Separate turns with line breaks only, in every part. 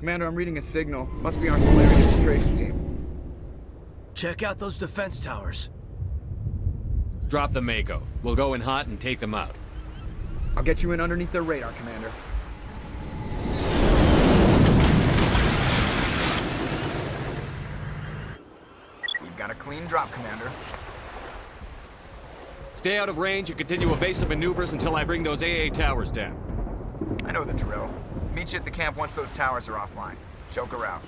Commander, I'm reading a signal. Must be our Saren infiltration team.
Check out those defense towers.
Drop the Mako. We'll go in hot and take them out.
I'll get you in underneath their radar, Commander. We've got a clean drop, Commander.
Stay out of range and continue evasive maneuvers until I bring those AA towers down.
I know the drill. Meet you at the camp once those towers are offline. Joker out.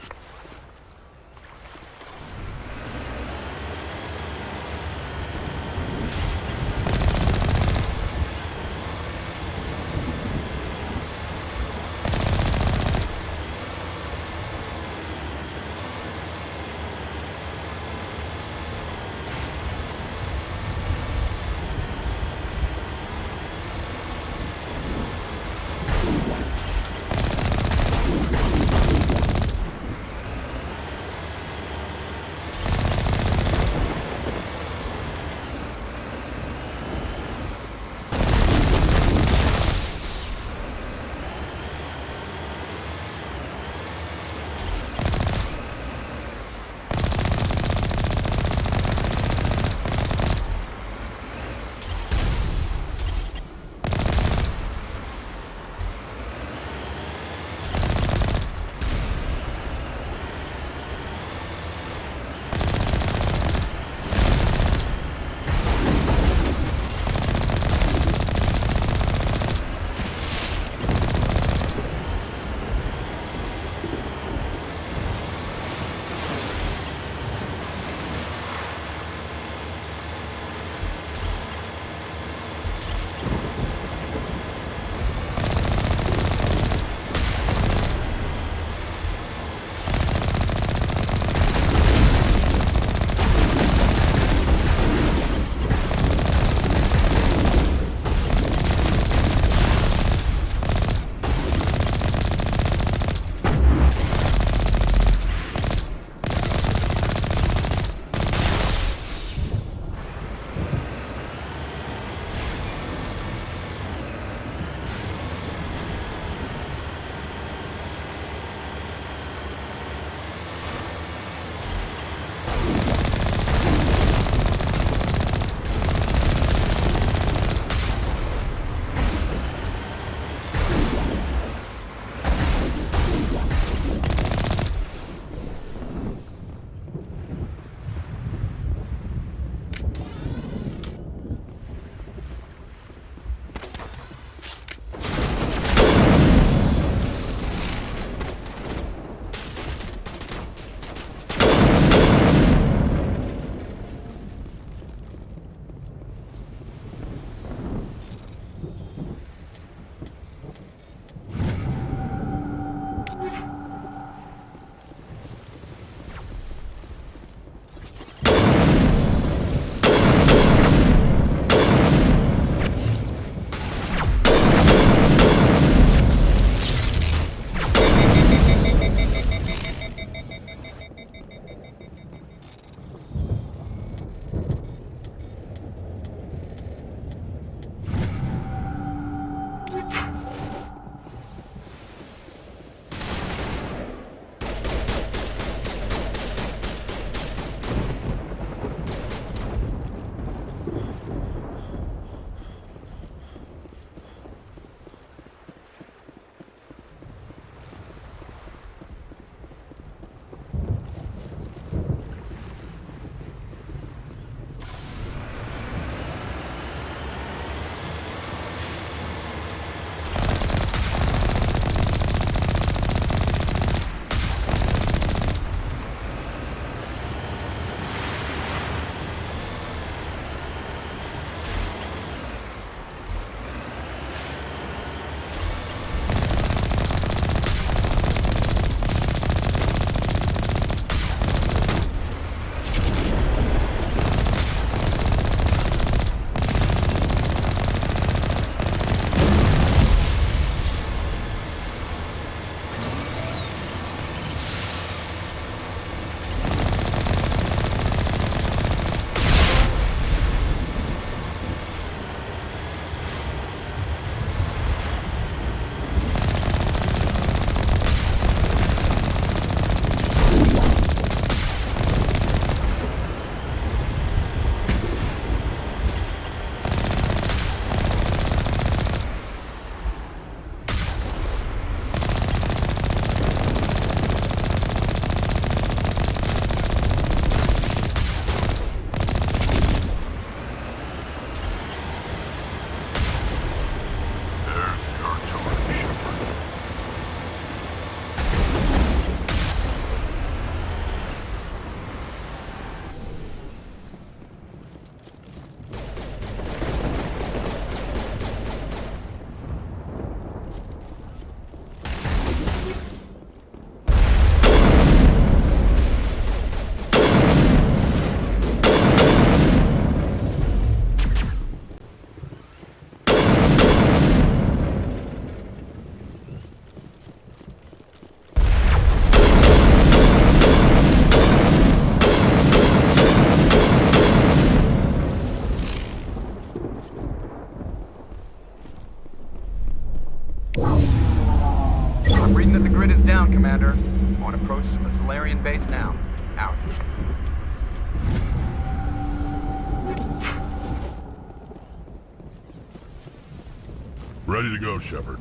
base now. Out.
Ready to go, Shepard.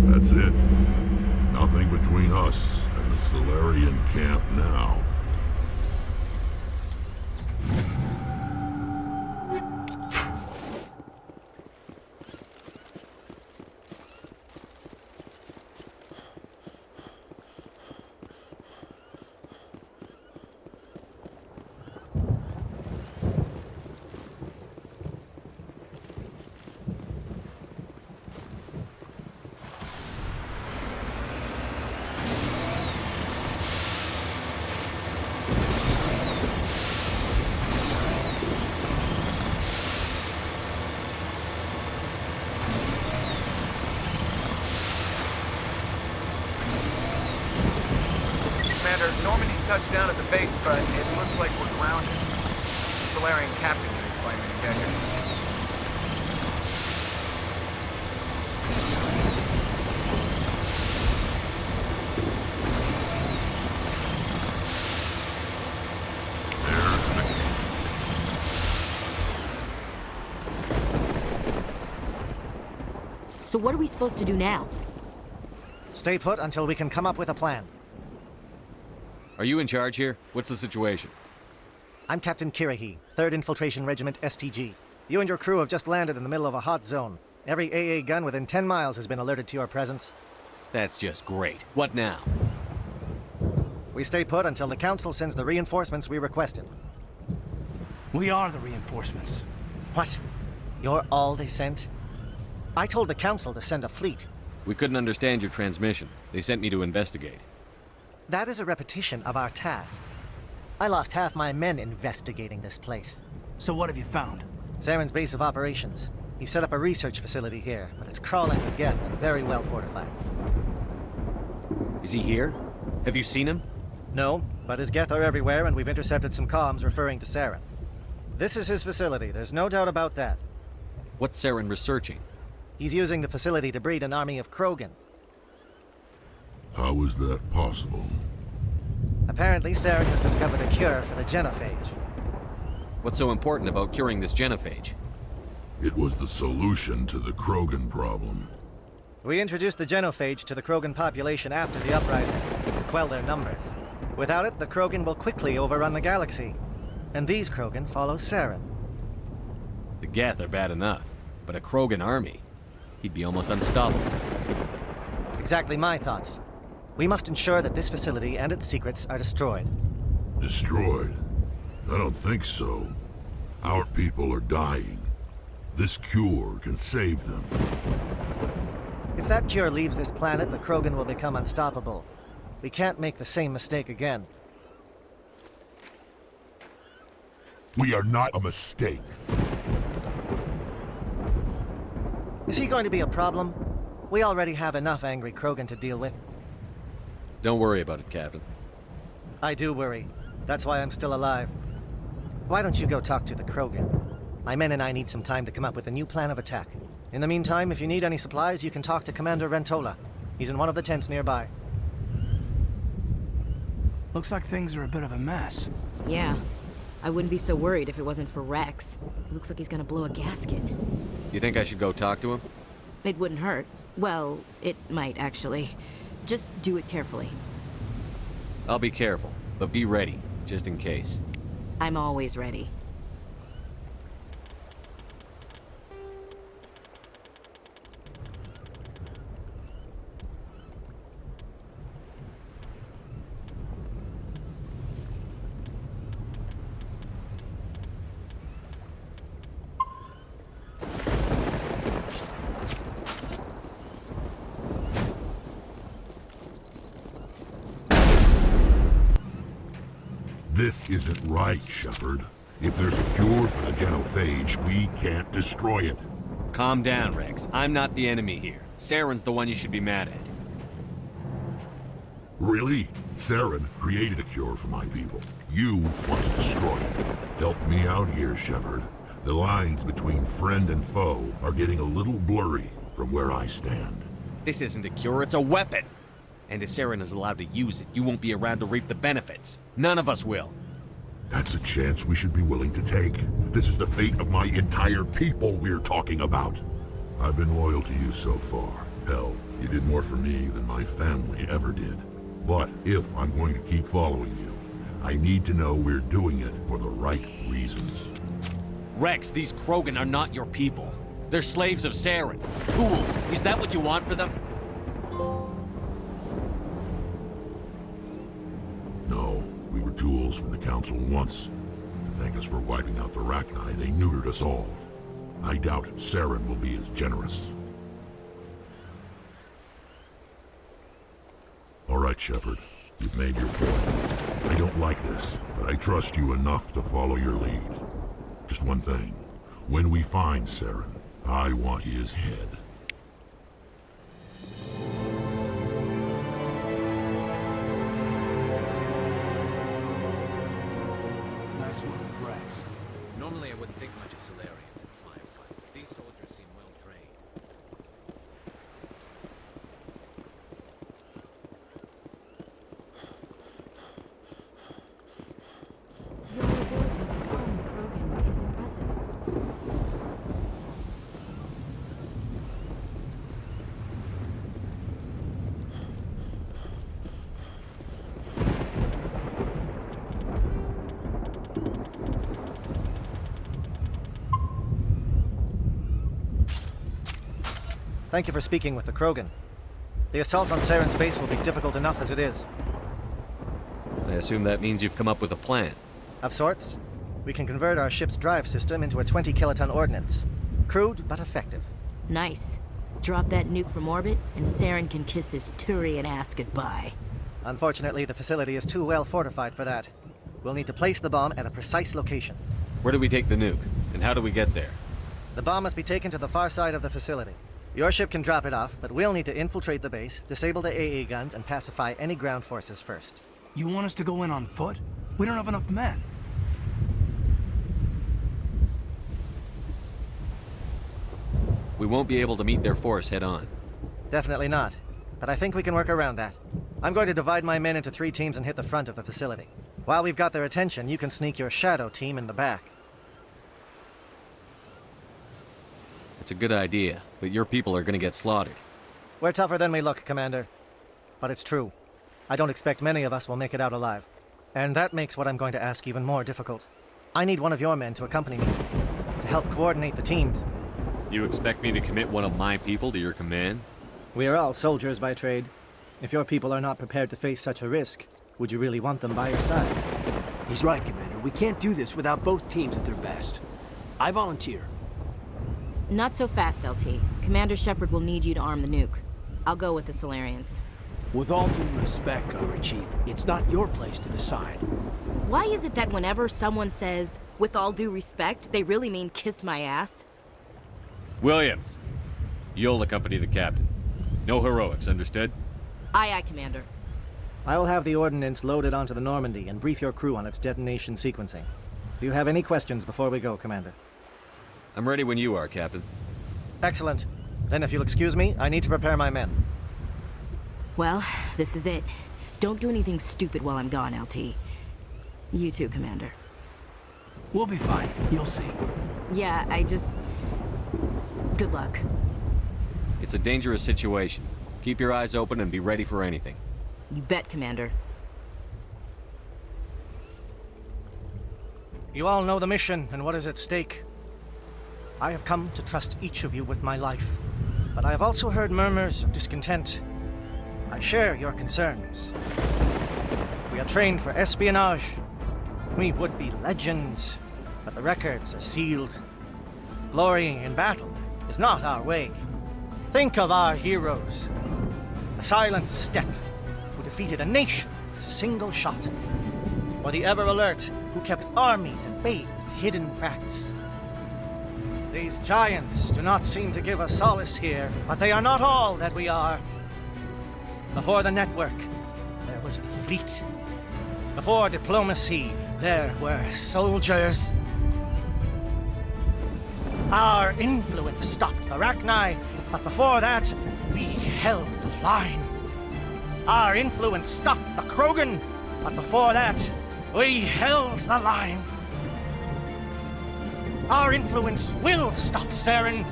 That's it. Nothing between us and the Salarian camp now.
Commander, Normandy's touched down at the base, but it looks like we're grounded. The Salarian captain can explain when you get here.
So what are we supposed to do now?
Stay put until we can come up with a plan.
Are you in charge here? What's the situation?
I'm Captain Kirahi, 3rd Infiltration Regiment STG. You and your crew have just landed in the middle of a hot zone. Every AA gun within 10 miles has been alerted to your presence.
That's just great. What now?
We stay put until the Council sends the reinforcements we requested.
We are the reinforcements.
What? You're all they sent? I told the Council to send a fleet.
We couldn't understand your transmission. They sent me to investigate.
That is a repetition of our task. I lost half my men investigating this place.
So what have you found?
Saren's base of operations. He set up a research facility here, but it's crawling with Geth and very well fortified.
Is he here? Have you seen him?
No, but his Geth are everywhere, and we've intercepted some comms referring to Saren. This is his facility, there's no doubt about that.
What's Saren researching?
He's using the facility to breed an army of Krogan.
How is that possible?
Apparently, Saren has discovered a cure for the genophage.
What's so important about curing this genophage?
It was the solution to the Krogan problem.
We introduced the genophage to the Krogan population after the uprising, to quell their numbers. Without it, the Krogan will quickly overrun the galaxy. And these Krogan follow Saren.
The Geth are bad enough, but a Krogan army? He'd be almost unstoppable.
Exactly my thoughts. We must ensure that this facility and its secrets are destroyed.
Destroyed? I don't think so. Our people are dying. This cure can save them.
If that cure leaves this planet, the Krogan will become unstoppable. We can't make the same mistake again.
We are not a mistake.
Is he going to be a problem? We already have enough angry Krogan to deal with.
Don't worry about it, Captain.
I do worry. That's why I'm still alive. Why don't you go talk to the Krogan? My men and I need some time to come up with a new plan of attack. In the meantime, if you need any supplies, you can talk to Commander Rentola. He's in one of the tents nearby.
Looks like things are a bit of a mess.
Yeah. I wouldn't be so worried if it wasn't for Rex. It looks like he's gonna blow a gasket.
You think I should go talk to him?
It wouldn't hurt. Well, it might actually. Just do it carefully.
I'll be careful, but be ready, just in case.
I'm always ready.
This isn't right, Shepard. If there's a cure for the genophage, we can't destroy it.
Calm down, Rex. I'm not the enemy here. Saren's the one you should be mad at.
Really? Saren created a cure for my people. You want to destroy it. Help me out here, Shepard. The lines between friend and foe are getting a little blurry from where I stand.
This isn't a cure, it's a weapon! And if Saren is allowed to use it, you won't be around to reap the benefits. None of us will.
That's a chance we should be willing to take. This is the fate of my entire people we're talking about. I've been loyal to you so far. Hell, you did more for me than my family ever did. But if I'm going to keep following you, I need to know we're doing it for the right reasons.
Rex, these Krogan are not your people. They're slaves of Saren. Tools. Is that what you want for them?
No, we were tools for the Council once. To thank us for wiping out the Rachni, they neutered us all. I doubt Saren will be as generous. All right, Shepard. You've made your point. I don't like this, but I trust you enough to follow your lead. Just one thing. When we find Saren, I want his head.
Nice one with Rex.
Normally I wouldn't think much of Salarians in a firefight, but these soldiers seem well trained.
Your ability to calm the Krogan is impressive.
Thank you for speaking with the Krogan. The assault on Saren's base will be difficult enough as it is.
I assume that means you've come up with a plan.
Of sorts. We can convert our ship's drive system into a 20-kiloton ordnance. Crude, but effective.
Nice. Drop that nuke from orbit, and Saren can kiss his Turian ass goodbye.
Unfortunately, the facility is too well fortified for that. We'll need to place the bomb at a precise location.
Where do we take the nuke? And how do we get there?
The bomb must be taken to the far side of the facility. Your ship can drop it off, but we'll need to infiltrate the base, disable the AA guns, and pacify any ground forces first.
You want us to go in on foot? We don't have enough men.
We won't be able to meet their force head on.
Definitely not. But I think we can work around that. I'm going to divide my men into 3 teams and hit the front of the facility. While we've got their attention, you can sneak your shadow team in the back.
It's a good idea, but your people are gonna get slaughtered.
We're tougher than we look, Commander. But it's true. I don't expect many of us will make it out alive. And that makes what I'm going to ask even more difficult. I need one of your men to accompany me, to help coordinate the teams.
You expect me to commit one of my people to your command?
We are all soldiers by trade. If your people are not prepared to face such a risk, would you really want them by your side?
He's right, Commander. We can't do this without both teams at their best. I volunteer.
Not so fast, LT. Commander Shepard will need you to arm the nuke. I'll go with the Salarians.
With all due respect, Gunnery Chief, it's not your place to decide.
Why is it that whenever someone says, with all due respect, they really mean kiss my ass?
Williams, you'll accompany the captain. No heroics, understood?
Aye, aye, Commander.
I will have the ordnance loaded onto the Normandy and brief your crew on its detonation sequencing. Do you have any questions before we go, Commander?
I'm ready when you are, Captain.
Excellent. Then if you'll excuse me, I need to prepare my men.
Well, this is it. Don't do anything stupid while I'm gone, LT. You too, Commander.
We'll be fine. You'll see.
Yeah, good luck.
It's a dangerous situation. Keep your eyes open and be ready for anything.
You bet, Commander.
You all know the mission and what is at stake. I have come to trust each of you with my life, but I have also heard murmurs of discontent. I share your concerns. We are trained for espionage. We would be legends, but the records are sealed. Glorying in battle is not our way. Think of our heroes. The silent step who defeated a nation with a single shot. Or the ever-alert who kept armies at bay with hidden facts. These giants do not seem to give us solace here, but they are not all that we are. Before the network, there was the fleet. Before diplomacy, there were soldiers. Our influence stopped the Rachni, but before that, we held the line. Our influence stopped the Krogan, but before that, we held the line. Our influence will stop Saren.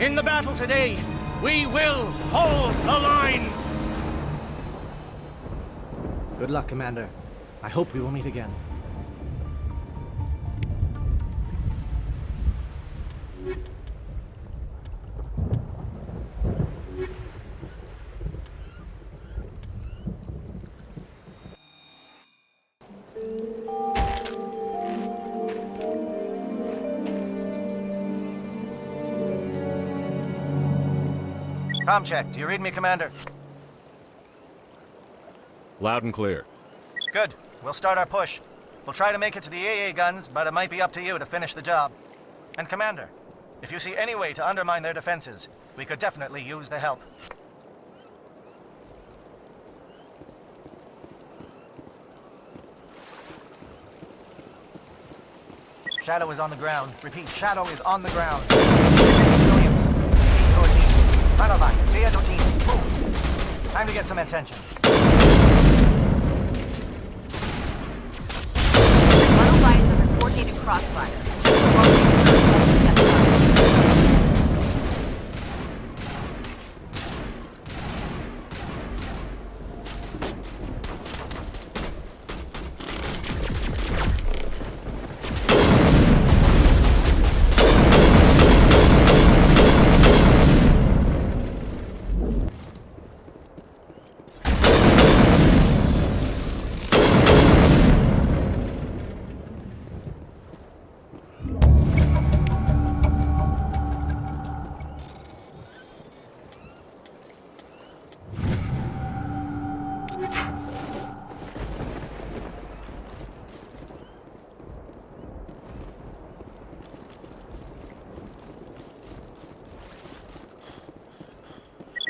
In the battle today, we will hold the line.
Good luck, Commander. I hope we will meet again.
Com check. Do you read me, Commander?
Loud and clear.
Good. We'll start our push. We'll try to make it to the AA guns, but it might be up to you to finish the job. And Commander, if you see any way to undermine their defenses, we could definitely use the help. Shadow is on the ground. Repeat, Shadow is on the ground. Williams, your team. Relive, via your team. Move. Time to get some attention.
Relive is under coordinated crossfire. Check the wrong external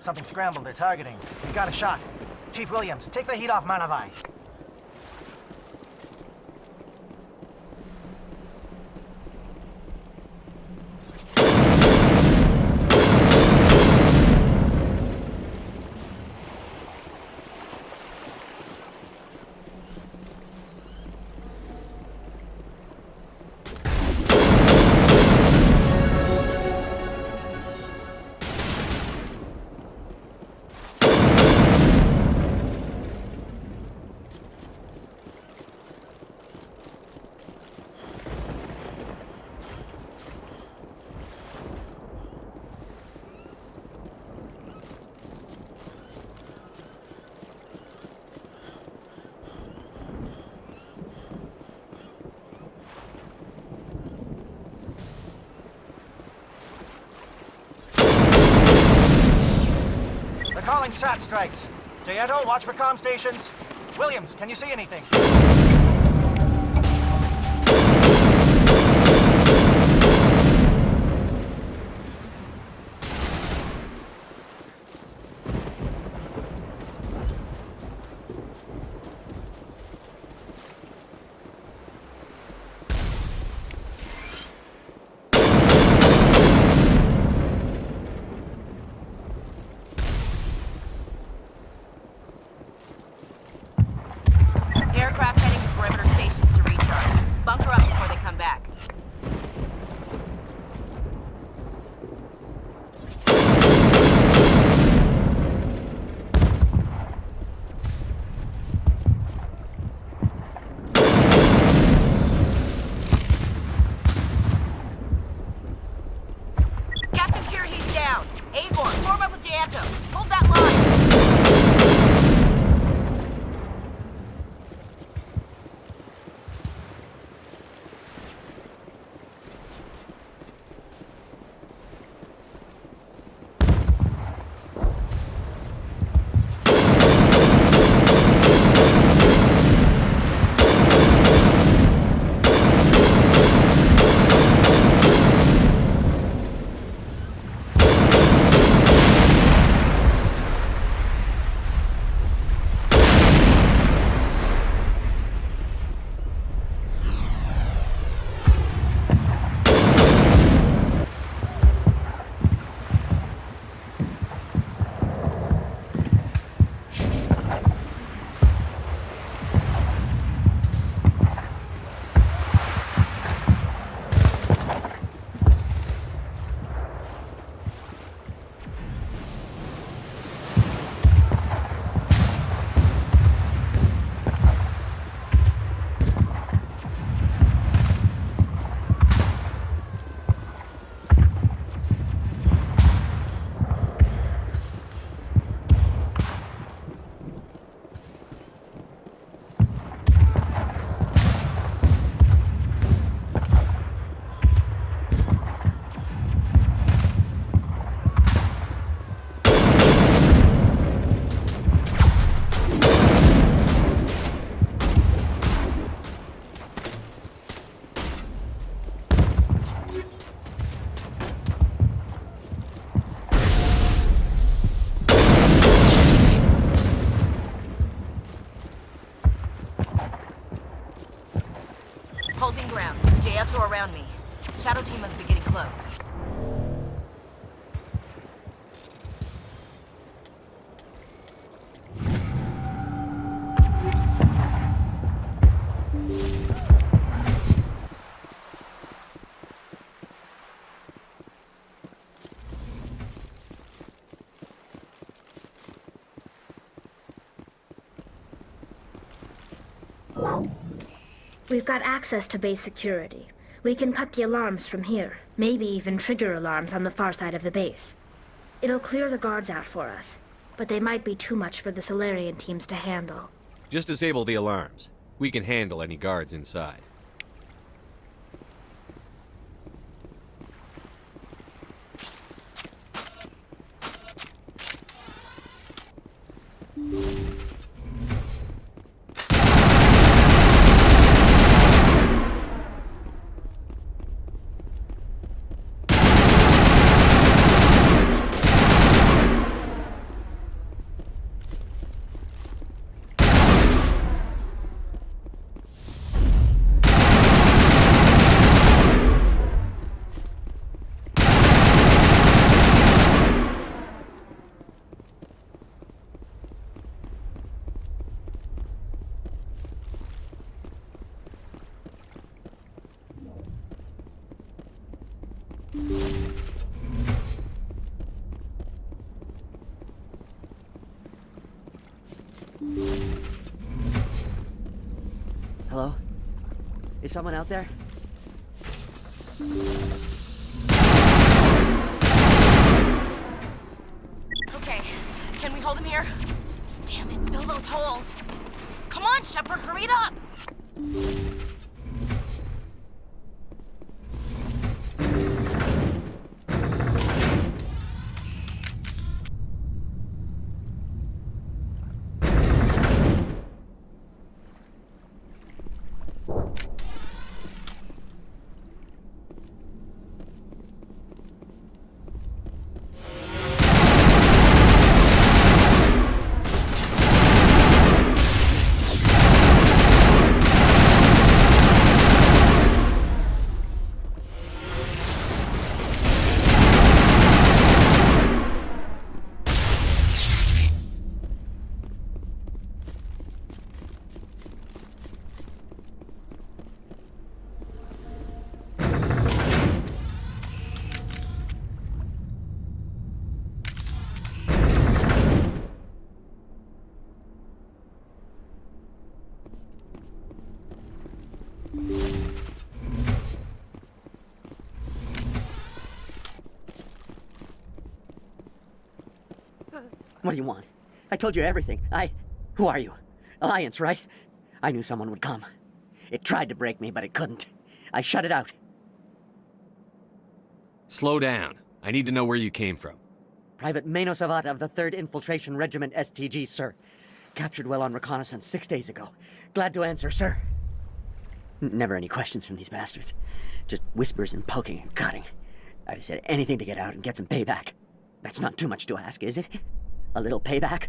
Something scrambled. They're targeting. We got a shot. Chief Williams, take the heat off Manavai. Calling SAT strikes. Jayeto, watch for comm stations. Williams, can you see anything?
aircraft heading Holding ground. JL2 around me. Shadow team must be getting close.
We've got access to base security. We can cut the alarms from here. Maybe even trigger alarms on the far side of the base. It'll clear the guards out for us, but they might be too much for the Salarian teams to handle.
Just disable the alarms. We can handle any guards inside.
Hello? Is someone out there?
Okay, can we hold him here? Damn it, fill those holes. Come on, Shepard, hurry it up!
What do you want? I told you everything. Who are you? Alliance, right? I knew someone would come. It tried to break me, but it couldn't. I shut it out.
Slow down. I need to know where you came from.
Private Mano Savat of the 3rd Infiltration Regiment STG, sir. Captured well on reconnaissance 6 days ago. Glad to answer, sir. Never any questions from these bastards. Just whispers and poking and cutting. I said anything to get out and get some payback. That's not too much to ask, is it? A little payback?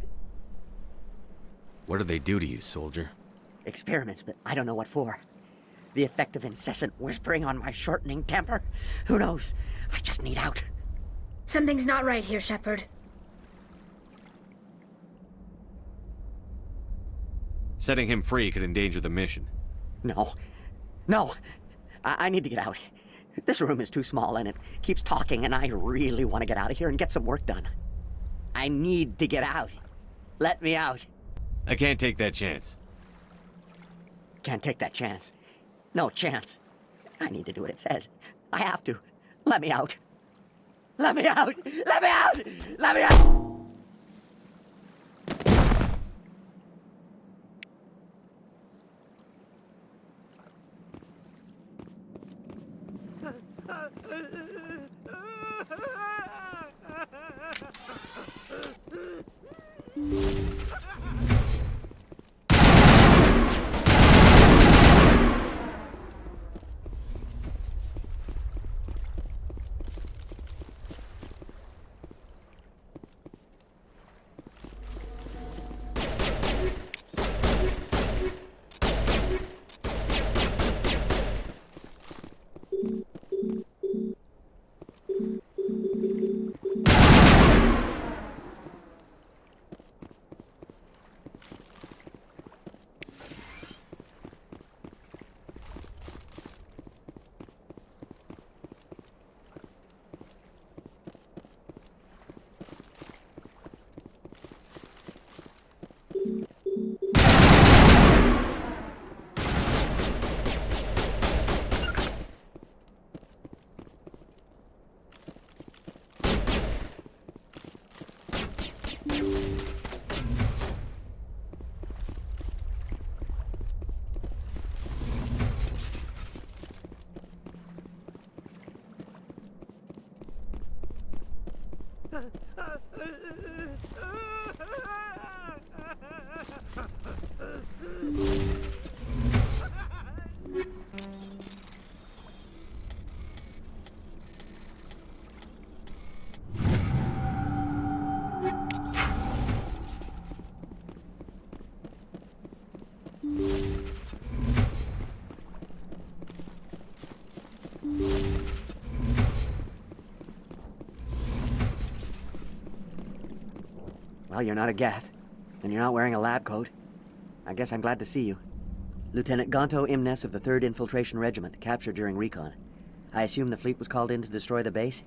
What do they do to you, soldier?
Experiments, but I don't know what for. The effect of incessant whispering on my shortening temper? Who knows? I just need out.
Something's not right here, Shepard.
Setting him free could endanger the mission.
No. No! I need to get out. This room is too small and it keeps talking and I really want to get out of here and get some work done. I need to get out. Let me out.
I can't take that chance.
Can't take that chance. No chance. I need to do what it says. I have to. Let me out. Let me out! Let me out! Let me out! Well, you're not a Gath, and you're not wearing a lab coat. I guess I'm glad to see you. Lieutenant Gonto Imnes of the 3rd Infiltration Regiment, captured during recon. I assume the fleet was called in to destroy the base?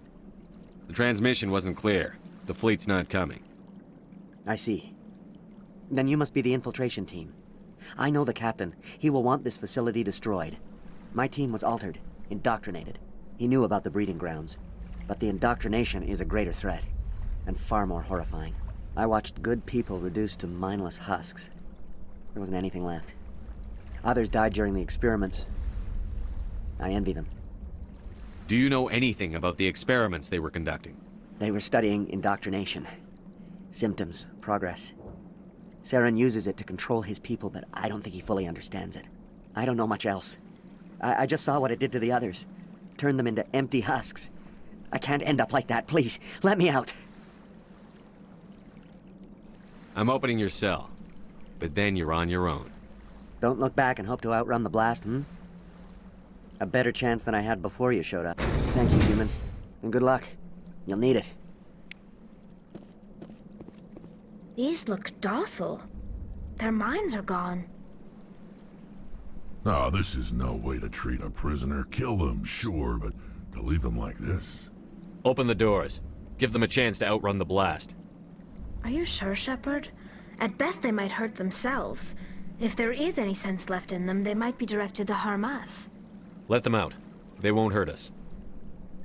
The transmission wasn't clear. The fleet's not coming.
I see. Then you must be the infiltration team. I know the captain. He will want this facility destroyed. My team was altered, indoctrinated. He knew about the breeding grounds. But the indoctrination is a greater threat, and far more horrifying. I watched good people reduced to mindless husks. There wasn't anything left. Others died during the experiments. I envy them.
Do you know anything about the experiments they were conducting?
They were studying indoctrination. Symptoms, progress. Saren uses it to control his people, but I don't think he fully understands it. I don't know much else. I just saw what it did to the others. Turned them into empty husks. I can't end up like that, please. Let me out.
I'm opening your cell, but then you're on your own.
Don't look back and hope to outrun the blast, A better chance than I had before you showed up. Thank you, human. And good luck. You'll need it.
These look docile. Their minds are gone.
Ah, this is no way to treat a prisoner. Kill them, sure, but to leave them like this?
Open the doors. Give them a chance to outrun the blast.
Are you sure, Shepard? At best, they might hurt themselves. If there is any sense left in them, they might be directed to harm us.
Let them out. They won't hurt us.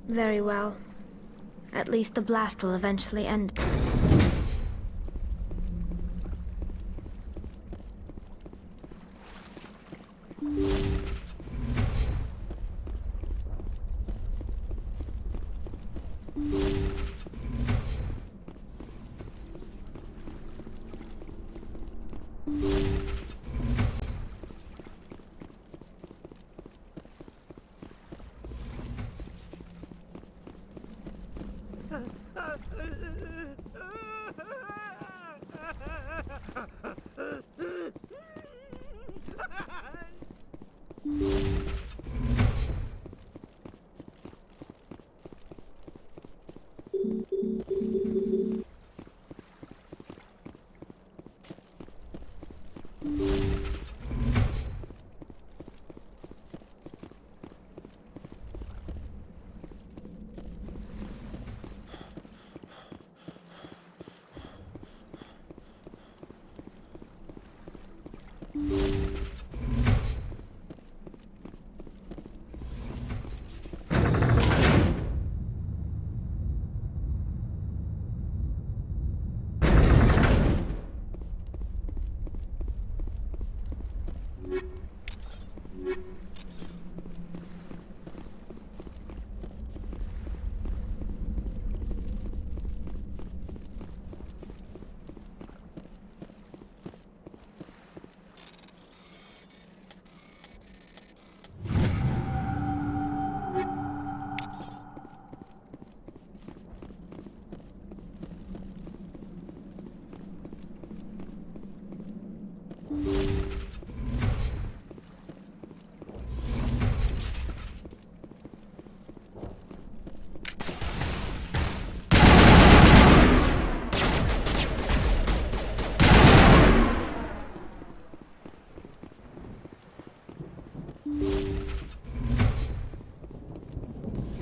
Very well. At least the blast will eventually end.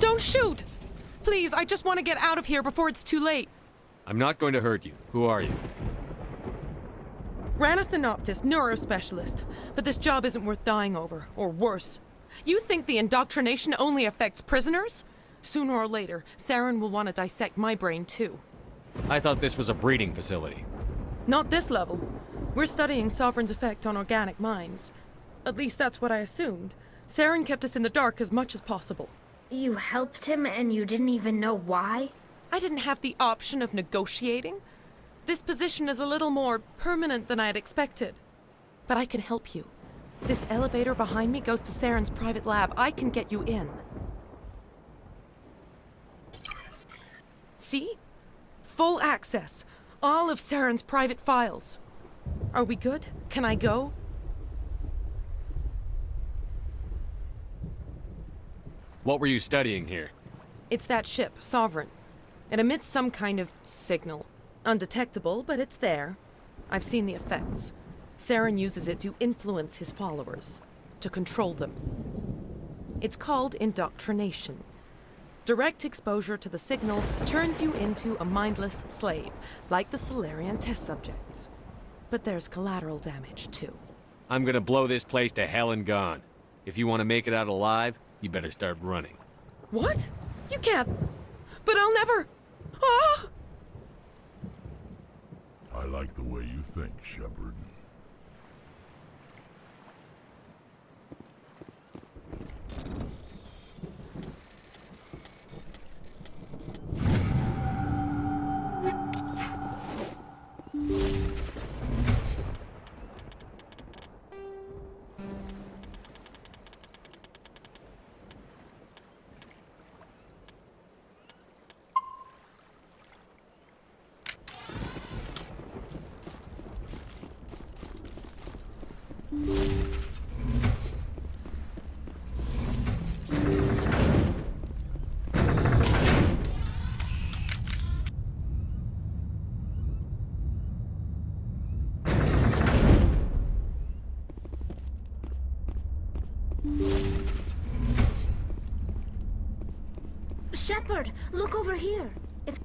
Don't shoot! Please, I just want to get out of here before it's too late.
I'm not going to hurt you. Who are you?
Ranathanoptis, neurospecialist. But this job isn't worth dying over, or worse. You think the indoctrination only affects prisoners? Sooner or later, Saren will want to dissect my brain too.
I thought this was a breeding facility.
Not this level. We're studying Sovereign's effect on organic minds. At least that's what I assumed. Saren kept us in the dark as much as possible.
You helped him and you didn't even know why?
I didn't have the option of negotiating. This position is a little more permanent than I had expected. But I can help you. This elevator behind me goes to Saren's private lab. I can get you in. See? Full access. All of Saren's private files. Are we good? Can I go?
What were you studying here?
It's that ship, Sovereign. It emits some kind of signal. Undetectable, but it's there. I've seen the effects. Saren uses it to influence his followers, to control them. It's called indoctrination. Direct exposure to the signal turns you into a mindless slave, like the Salarian test subjects. But there's collateral damage, too.
I'm gonna blow this place to hell and gone. If you want to make it out alive, you better start running.
What? You can't. But I'll never. Ah!
I like the way you think, Shepard.
Shepard, look over here. It's...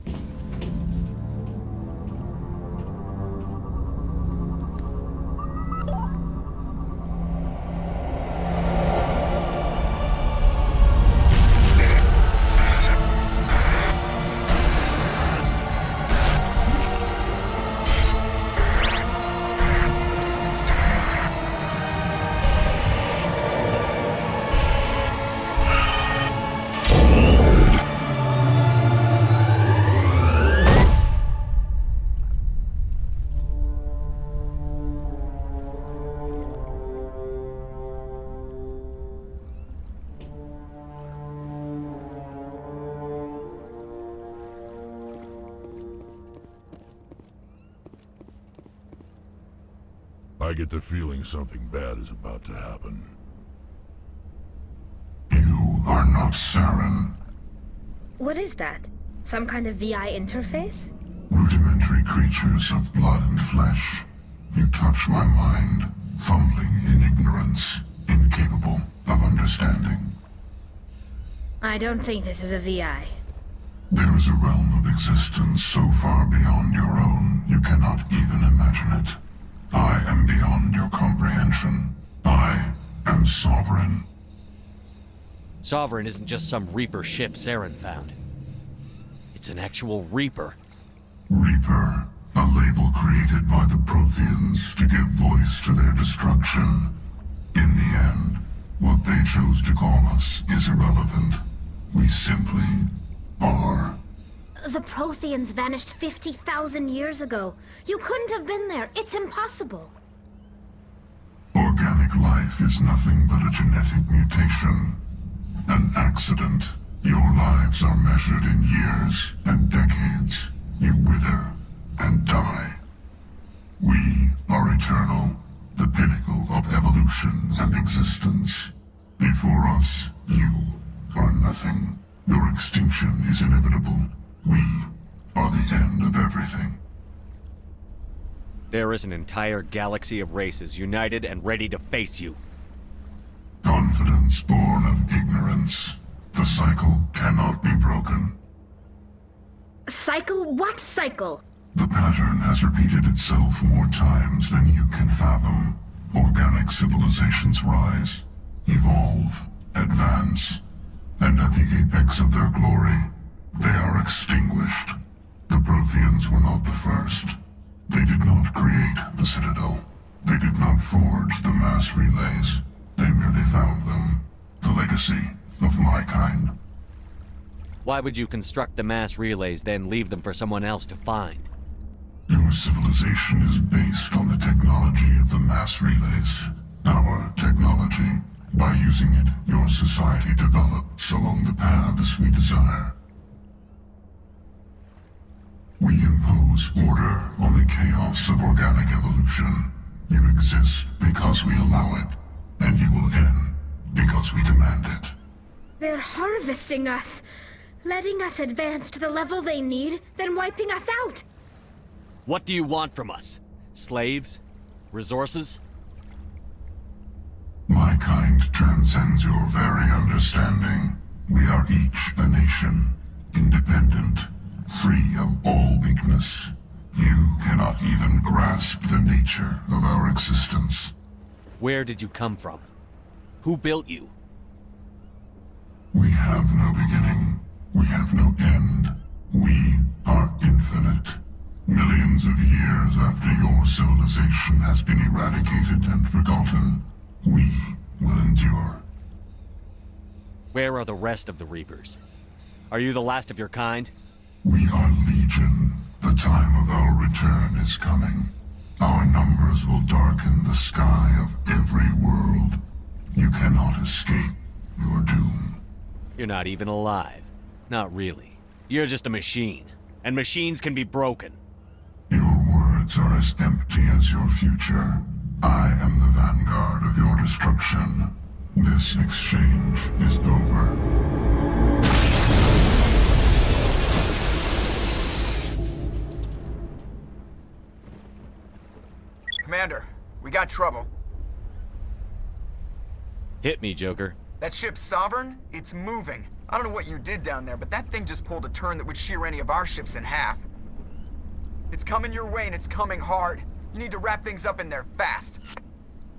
I get the feeling something bad is about to happen.
You are not Saren.
What is that? Some kind of VI interface?
Rudimentary creatures of blood and flesh. You touch my mind, fumbling in ignorance, incapable of understanding.
I don't think this is a VI.
There is a realm of existence so far beyond your own, you cannot even imagine it. I am beyond your comprehension. I am Sovereign.
Sovereign isn't just some Reaper ship Saren found. It's an actual Reaper.
Reaper, a label created by the Protheans to give voice to their destruction. In the end, what they chose to call us is irrelevant. We simply are.
The Protheans vanished 50,000 years ago. You couldn't have been there. It's impossible.
Organic life is nothing but a genetic mutation. An accident. Your lives are measured in years and decades. You wither and die. We are eternal, the pinnacle of evolution and existence. Before us, you are nothing. Your extinction is inevitable. We are the end of everything.
There is an entire galaxy of races united and ready to face you.
Confidence born of ignorance. The cycle cannot be broken.
Cycle? What cycle?
The pattern has repeated itself more times than you can fathom. Organic civilizations rise, evolve, advance, and at the apex of their glory, they are extinguished. The Protheans were not the first. They did not create the Citadel. They did not forge the mass relays. They merely found them. The legacy of my kind.
Why would you construct the mass relays, then leave them for someone else to find?
Your civilization is based on the technology of the mass relays. Our technology. By using it, your society develops along the paths we desire. We impose order on the chaos of organic evolution. You exist because we allow it, and you will end because we demand it.
They're harvesting us, letting us advance to the level they need, then wiping us out.
What do you want from us? Slaves? Resources?
My kind transcends your very understanding. We are each a nation, independent, free of all weakness. You cannot even grasp the nature of our existence.
Where did you come from? Who built you?
We have no beginning. We have no end. We are infinite. Millions of years after your civilization has been eradicated and forgotten, we will endure.
Where are the rest of the Reapers? Are you the last of your kind?
We are Legion. The time of our return is coming. Our numbers will darken the sky of every world. You cannot escape your doom.
You're not even alive. Not really. You're just a machine. And machines can be broken.
Your words are as empty as your future. I am the vanguard of your destruction. This exchange is over.
Commander, we got trouble.
Hit me, Joker.
That ship's Sovereign? It's moving. I don't know what you did down there, but that thing just pulled a turn that would shear any of our ships in half. It's coming your way, and it's coming hard. You need to wrap things up in there fast.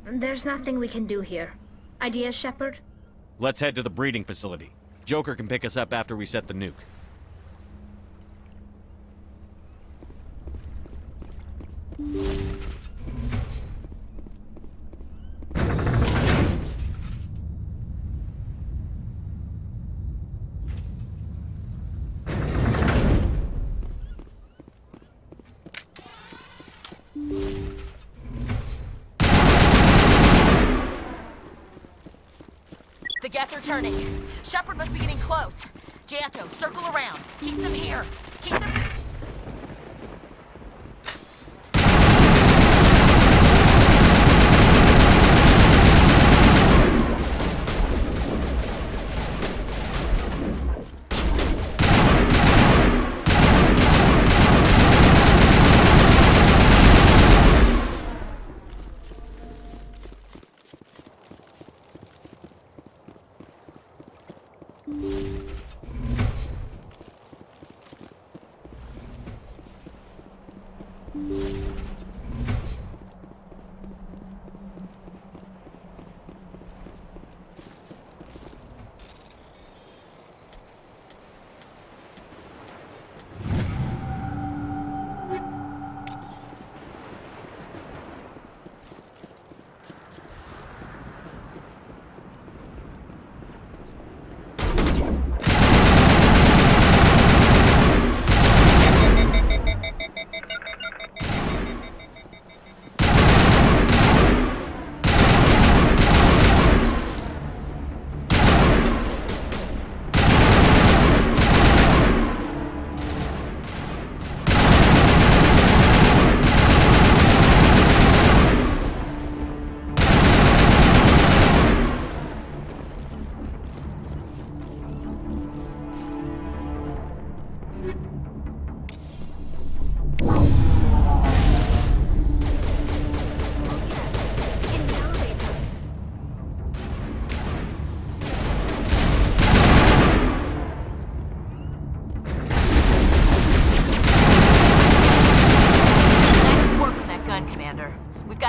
There's nothing we can do here. Ideas, Shepard?
Let's head to the breeding facility. Joker can pick us up after we set the nuke.
The gas are turning. Shepard must be getting close. Janto, circle around. Keep them here. Keep them...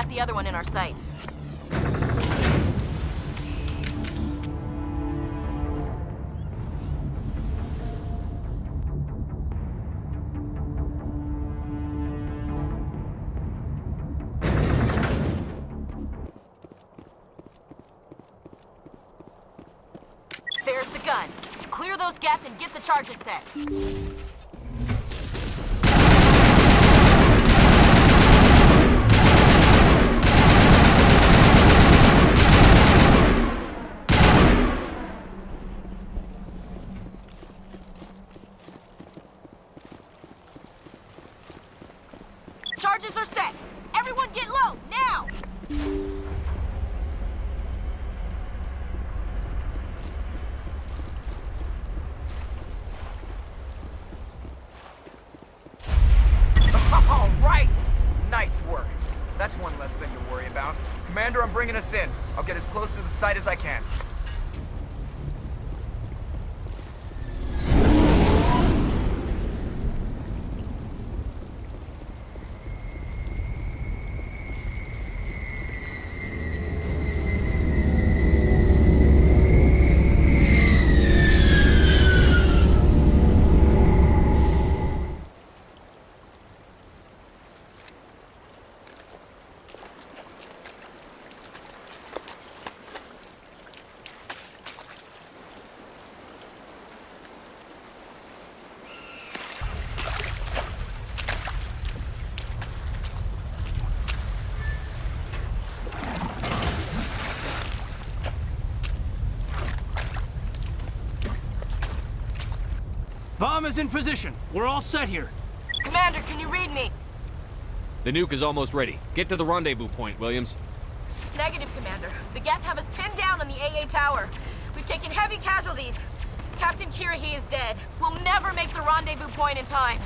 The other one in our sights. There's the gun. Clear those gaps and get the charges set. Charges are set! Everyone get low, now!
All right! Nice work. That's one less thing to worry about. Commander, I'm bringing us in. I'll get as close to the site as I can.
Bomb is in position. We're all set here.
Commander, can you read me?
The nuke is almost ready. Get to the rendezvous point, Williams.
Negative, Commander. The Geth have us pinned down on the AA tower. We've taken heavy casualties. Captain Kirahi is dead. We'll never make the rendezvous point in time.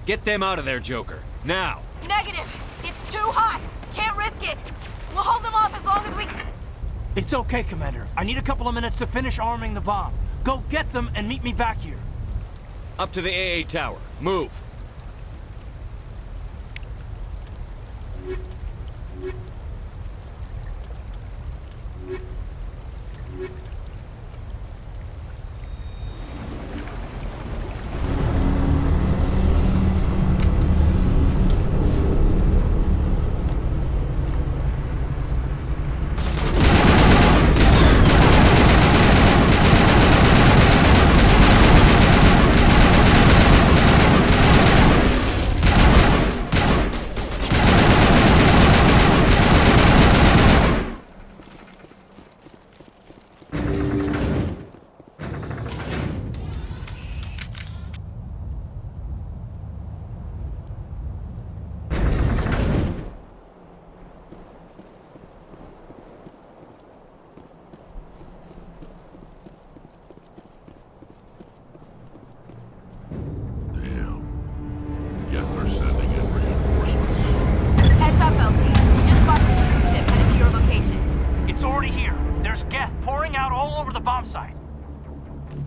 Get them out of there, Joker. Now!
Negative! It's too hot! Can't risk it! We'll hold them off as long as we...
It's okay, Commander. I need a couple of minutes to finish arming the bomb. Go get them and meet me back here.
Up to the AA tower. Move!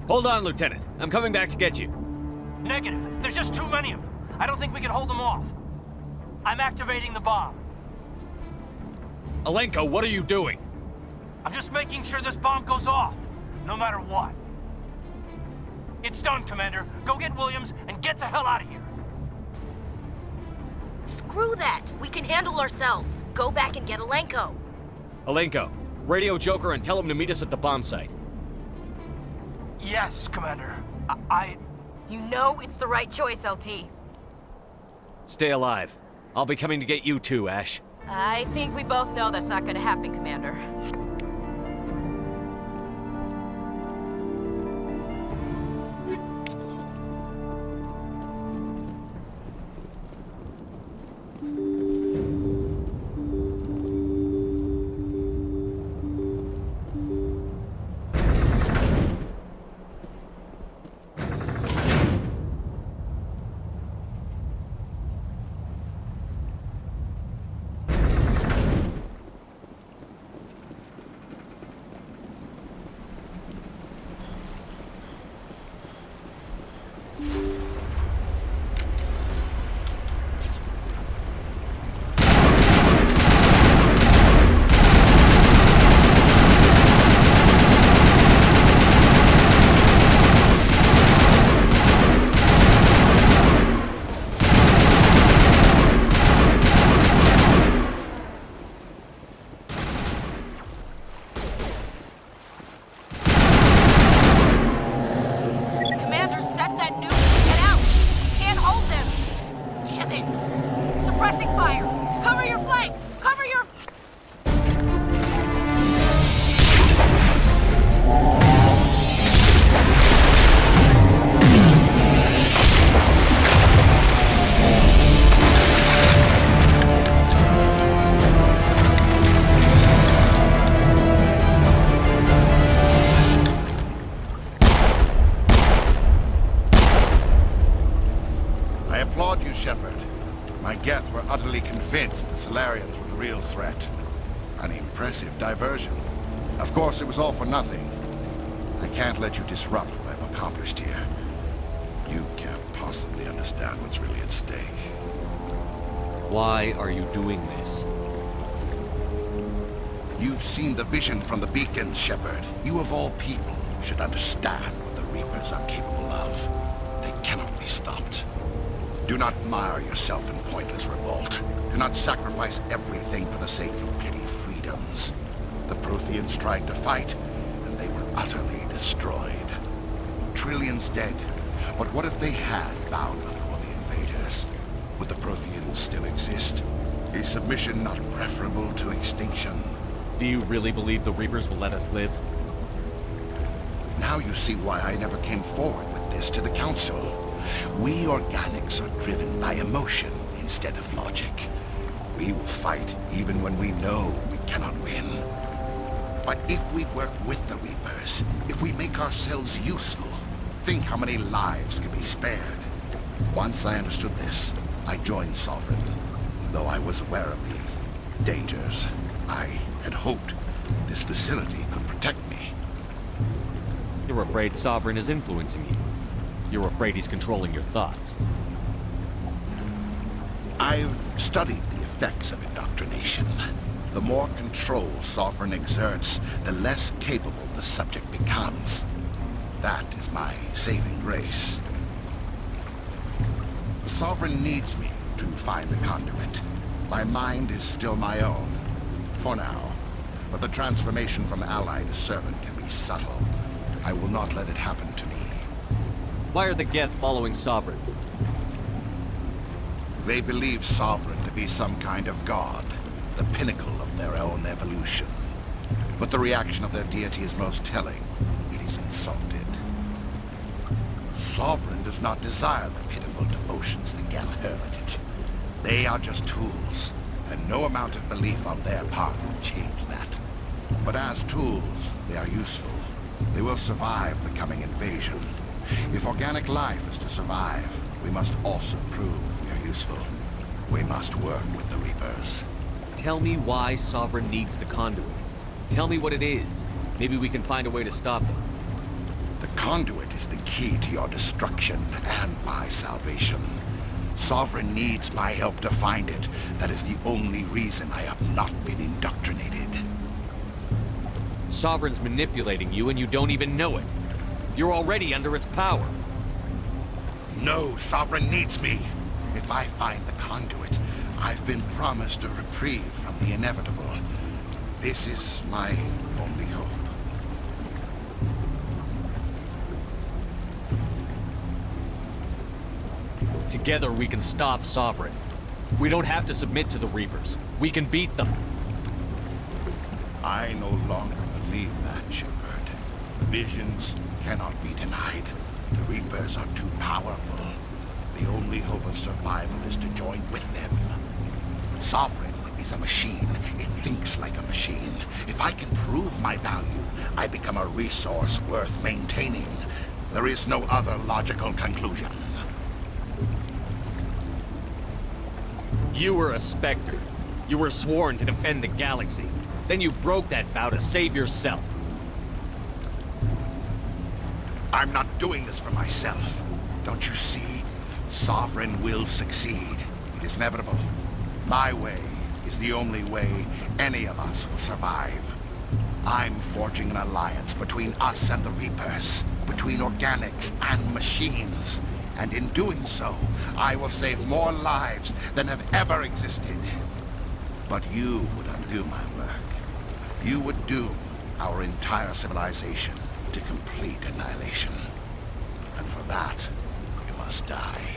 Hold on, Lieutenant. I'm coming back to get you.
Negative. There's just too many of them. I don't think we can hold them off. I'm activating the bomb.
Alenko, what are you doing?
I'm just making sure this bomb goes off, no matter what. It's done, Commander. Go get Williams and get the hell out of here.
Screw that. We can handle ourselves. Go back and get Alenko.
Alenko, radio Joker and tell him to meet us at the bomb site.
Yes, Commander.
You know it's the right choice, LT.
Stay alive. I'll be coming to get you too, Ash.
I think we both know that's not gonna happen, Commander.
My Geth were utterly convinced the Salarians were the real threat. An impressive diversion. Of course, it was all for nothing. I can't let you disrupt what I've accomplished here. You can't possibly understand what's really at stake.
Why are you doing this?
You've seen the vision from the beacons, Shepard. You of all people should understand what the Reapers are capable of. They cannot be stopped. Do not mire yourself in pointless revolt. Do not sacrifice everything for the sake of petty freedoms. The Protheans tried to fight, and they were utterly destroyed. Trillions dead. But what if they had bowed before the invaders? Would the Protheans still exist? Is submission not preferable to extinction?
Do you really believe the Reapers will let us live?
Now you see why I never came forward with this to the Council. We organics are driven by emotion instead of logic. We will fight even when we know we cannot win. But if we work with the Reapers, if we make ourselves useful, think how many lives could be spared. Once I understood this, I joined Sovereign. Though I was aware of the dangers, I had hoped this facility could protect me.
You're afraid Sovereign is influencing you. You're afraid he's controlling your thoughts.
I've studied the effects of indoctrination. The more control Sovereign exerts, the less capable the subject becomes. That is my saving grace. The Sovereign needs me to find the conduit. My mind is still my own, for now. But the transformation from ally to servant can be subtle. I will not let it happen to me.
Why are the Geth following Sovereign?
They believe Sovereign to be some kind of god, the pinnacle of their own evolution. But the reaction of their deity is most telling. It is insulted. Sovereign does not desire the pitiful devotions the Geth hurl at it. They are just tools, and no amount of belief on their part will change that. But as tools, they are useful. They will survive the coming invasion. If organic life is to survive, we must also prove we are useful. We must work with the Reapers.
Tell me why Sovereign needs the conduit. Tell me what it is. Maybe we can find a way to stop them.
The conduit is the key to your destruction and my salvation. Sovereign needs my help to find it. That is the only reason I have not been indoctrinated.
Sovereign's manipulating you and you don't even know it. You're already under its power.
No, Sovereign needs me. If I find the conduit, I've been promised a reprieve from the inevitable. This is my only hope.
Together we can stop Sovereign. We don't have to submit to the Reapers. We can beat them.
I no longer believe that, Shepard. Visions cannot be denied. The Reapers are too powerful. The only hope of survival is to join with them. Sovereign is a machine. It thinks like a machine. If I can prove my value, I become a resource worth maintaining. There is no other logical conclusion.
You were a Spectre. You were sworn to defend the galaxy. Then you broke that vow to save yourself.
I'm not doing this for myself. Don't you see? Sovereign will succeed. It is inevitable. My way is the only way any of us will survive. I'm forging an alliance between us and the Reapers, between organics and machines. And in doing so, I will save more lives than have ever existed. But you would undo my work. You would doom our entire civilization to complete annihilation. And for that, you must die.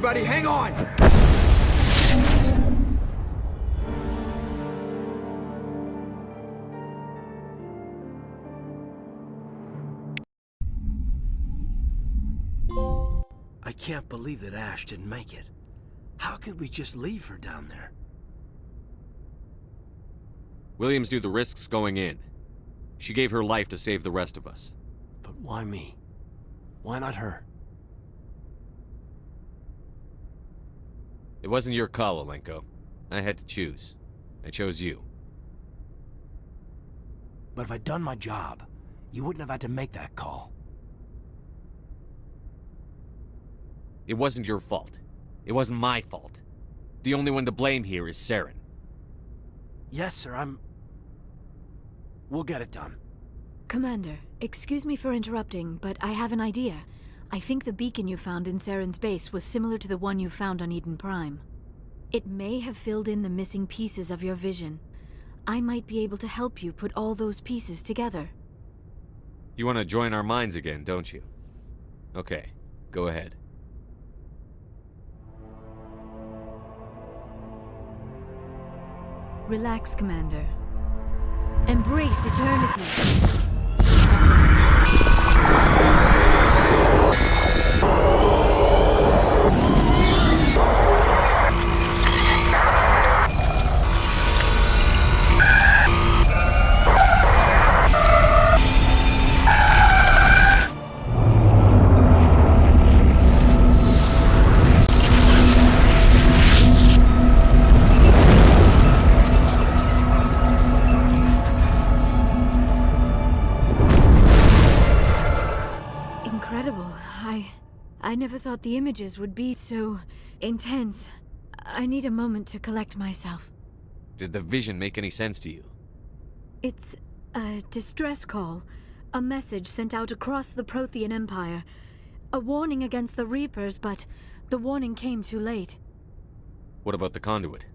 everybody, hang on!
I can't believe that Ash didn't make it. How could we just leave her down there?
Williams knew the risks going in. She gave her life to save the rest of us.
But why me? Why not her?
It wasn't your call, Alenko. I had to choose. I chose you.
But if I'd done my job, you wouldn't have had to make that call.
It wasn't your fault. It wasn't my fault. The only one to blame here is Saren.
Yes, sir, We'll get it done.
Commander, excuse me for interrupting, but I have an idea. I think the beacon you found in Saren's base was similar to the one you found on Eden Prime. It may have filled in the missing pieces of your vision. I might be able to help you put all those pieces together.
You want to join our minds again, don't you? Okay, go ahead.
Relax, Commander. Embrace eternity. I never thought the images would be so intense. I need a moment to collect myself.
Did the vision make any sense to you?
It's a distress call. A message sent out across the Prothean Empire. A warning against the Reapers, but the warning came too late.
What about the conduit?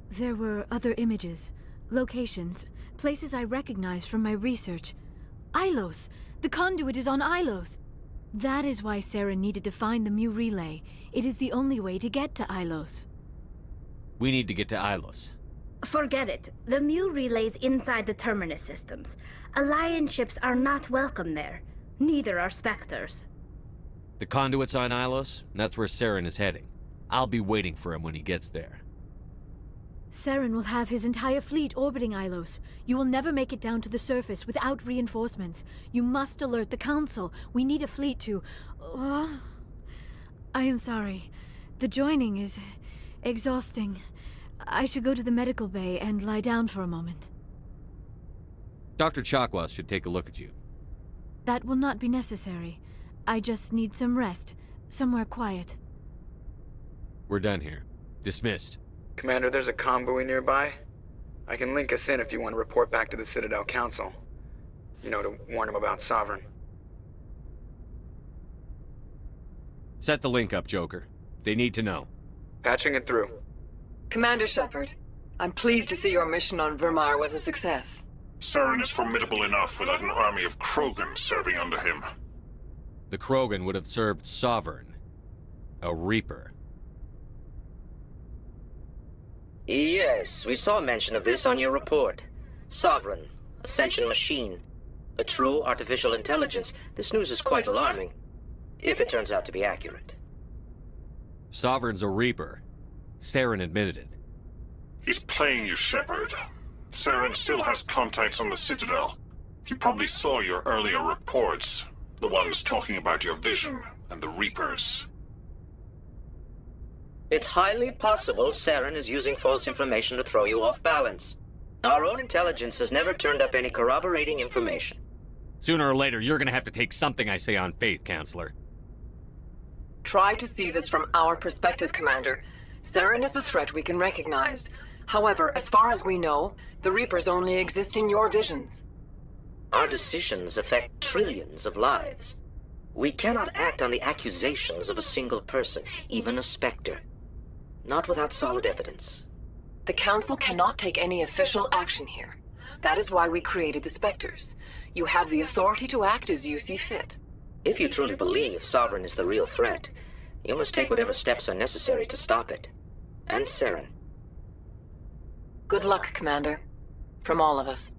There were other images, locations, places I recognized from my research. Ilos! The conduit is on Ilos! That is why Saren needed to find the Mu relay. It is the only way to get to Ilos.
We need to get to Ilos.
Forget it. The Mu relay's inside the Terminus systems. Alliance ships are not welcome there. Neither are Spectres.
The conduit's on Ilos, and that's where Saren is heading. I'll be waiting for him when he gets there.
Saren will have his entire fleet orbiting Ilos. You will never make it down to the surface without reinforcements. You must alert the Council. We need a fleet to... I am sorry. The joining is exhausting. I should go to the medical bay and lie down for a moment.
Dr. Chakwas should take a look at you.
That will not be necessary. I just need some rest. Somewhere quiet.
We're done here. Dismissed.
Commander, there's a convoy nearby. I can link us in if you want to report back to the Citadel Council. You know, to warn them about Sovereign.
Set the link up, Joker. They need to know.
Patching it through.
Commander Shepard, I'm pleased to see your mission on Virmire was a success.
Saren is formidable enough without an army of Krogan serving under him.
The Krogan would have served Sovereign. A Reaper.
Yes, we saw mention of this on your report. Sovereign, Ascension machine, a true artificial intelligence. This news is quite alarming, if it turns out to be accurate.
Sovereign's a Reaper. Saren admitted it.
He's playing you, Shepard. Saren still has contacts on the Citadel. He probably saw your earlier reports, the ones talking about your vision and the Reapers.
It's highly possible Saren is using false information to throw you off balance. Our own intelligence has never turned up any corroborating information.
Sooner or later, you're gonna have to take something I say on faith, Counselor.
Try to see this from our perspective, Commander. Saren is a threat we can recognize. However, as far as we know, the Reapers only exist in your visions.
Our decisions affect trillions of lives. We cannot act on the accusations of a single person, even a Spectre. Not without solid evidence.
The Council cannot take any official action here. That is why we created the Spectres. You have the authority to act as you see fit.
If you truly believe Sovereign is the real threat, You must take whatever steps are necessary to stop it. And Saren.
Good luck, Commander. From all of us.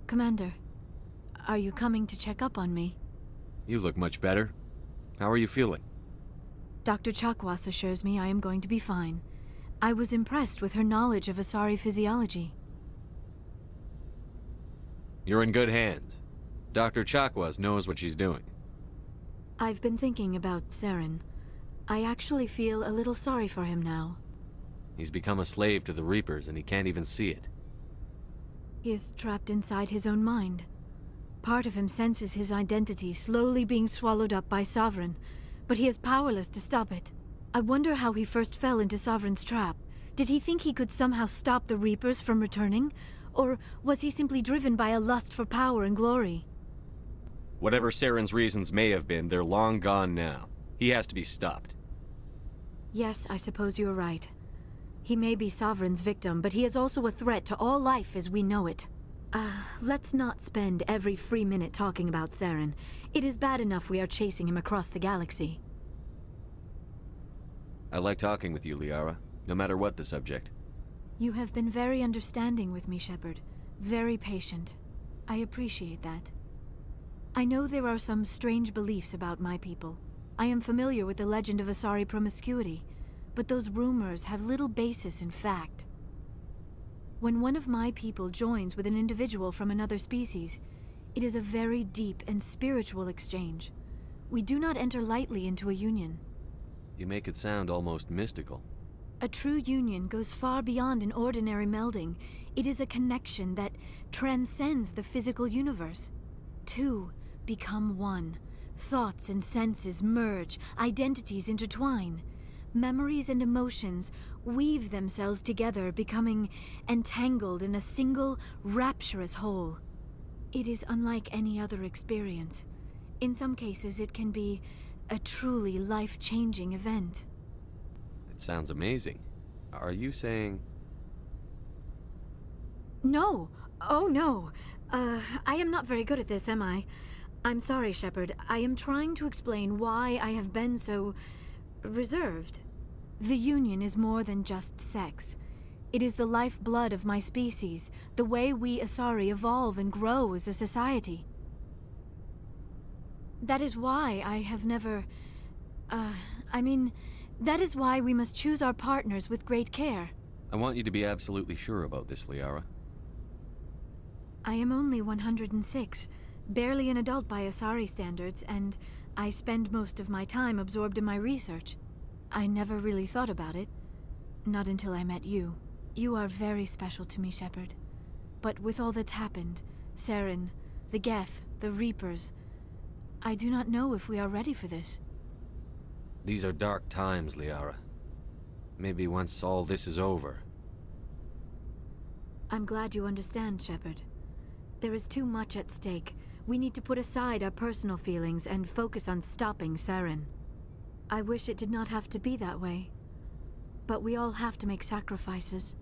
Commander, are you coming to check up on me?
You look much better. How are you feeling?
Dr. Chakwas assures me I am going to be fine. I was impressed with her knowledge of Asari physiology.
You're in good hands. Dr. Chakwas knows what she's doing.
I've been thinking about Saren. I actually feel a little sorry for him now.
He's become a slave to the Reapers and he can't even see it.
He is trapped inside his own mind. Part of him senses his identity slowly being swallowed up by Sovereign, but he is powerless to stop it. I wonder how he first fell into Sovereign's trap. Did he think he could somehow stop the Reapers from returning? Or was he simply driven by a lust for power and glory?
Whatever Saren's reasons may have been, they're long gone now. He has to be stopped.
Yes, I suppose you're right. He may be Sovereign's victim, but he is also a threat to all life as we know it. Let's not spend every free minute talking about Saren. It is bad enough we are chasing him across the galaxy.
I like talking with you, Liara, no matter what the subject.
You have been very understanding with me, Shepard. Very patient. I appreciate that. I know there are some strange beliefs about my people. I am familiar with the legend of Asari promiscuity, but those rumors have little basis in fact. When one of my people joins with an individual from another species, it is a very deep and spiritual exchange. We do not enter lightly into a union.
You make it sound almost mystical.
A true union goes far beyond an ordinary melding. It is a connection that transcends the physical universe. Two become one. Thoughts and senses merge, identities intertwine. Memories and emotions weave themselves together, becoming entangled in a single, rapturous whole. It is unlike any other experience. In some cases, it can be a truly life-changing event.
It sounds amazing. Are you saying...
No! Oh, no! I am not very good at this, am I? I'm sorry, Shepard. I am trying to explain why I have been so... reserved. The Union is more than just sex. It is the lifeblood of my species, the way we Asari evolve and grow as a society. That is why I have never... that is why we must choose our partners with great care.
I want you to be absolutely sure about this, Liara.
I am only 106, barely an adult by Asari standards, and I spend most of my time absorbed in my research. I never really thought about it. Not until I met you. You are very special to me, Shepard. But with all that's happened, Saren, the Geth, the Reapers, I do not know if we are ready for this.
These are dark times, Liara. Maybe once all this is over.
I'm glad you understand, Shepard. There is too much at stake. We need to put aside our personal feelings and focus on stopping Saren. I wish it did not have to be that way. But we all have to make sacrifices.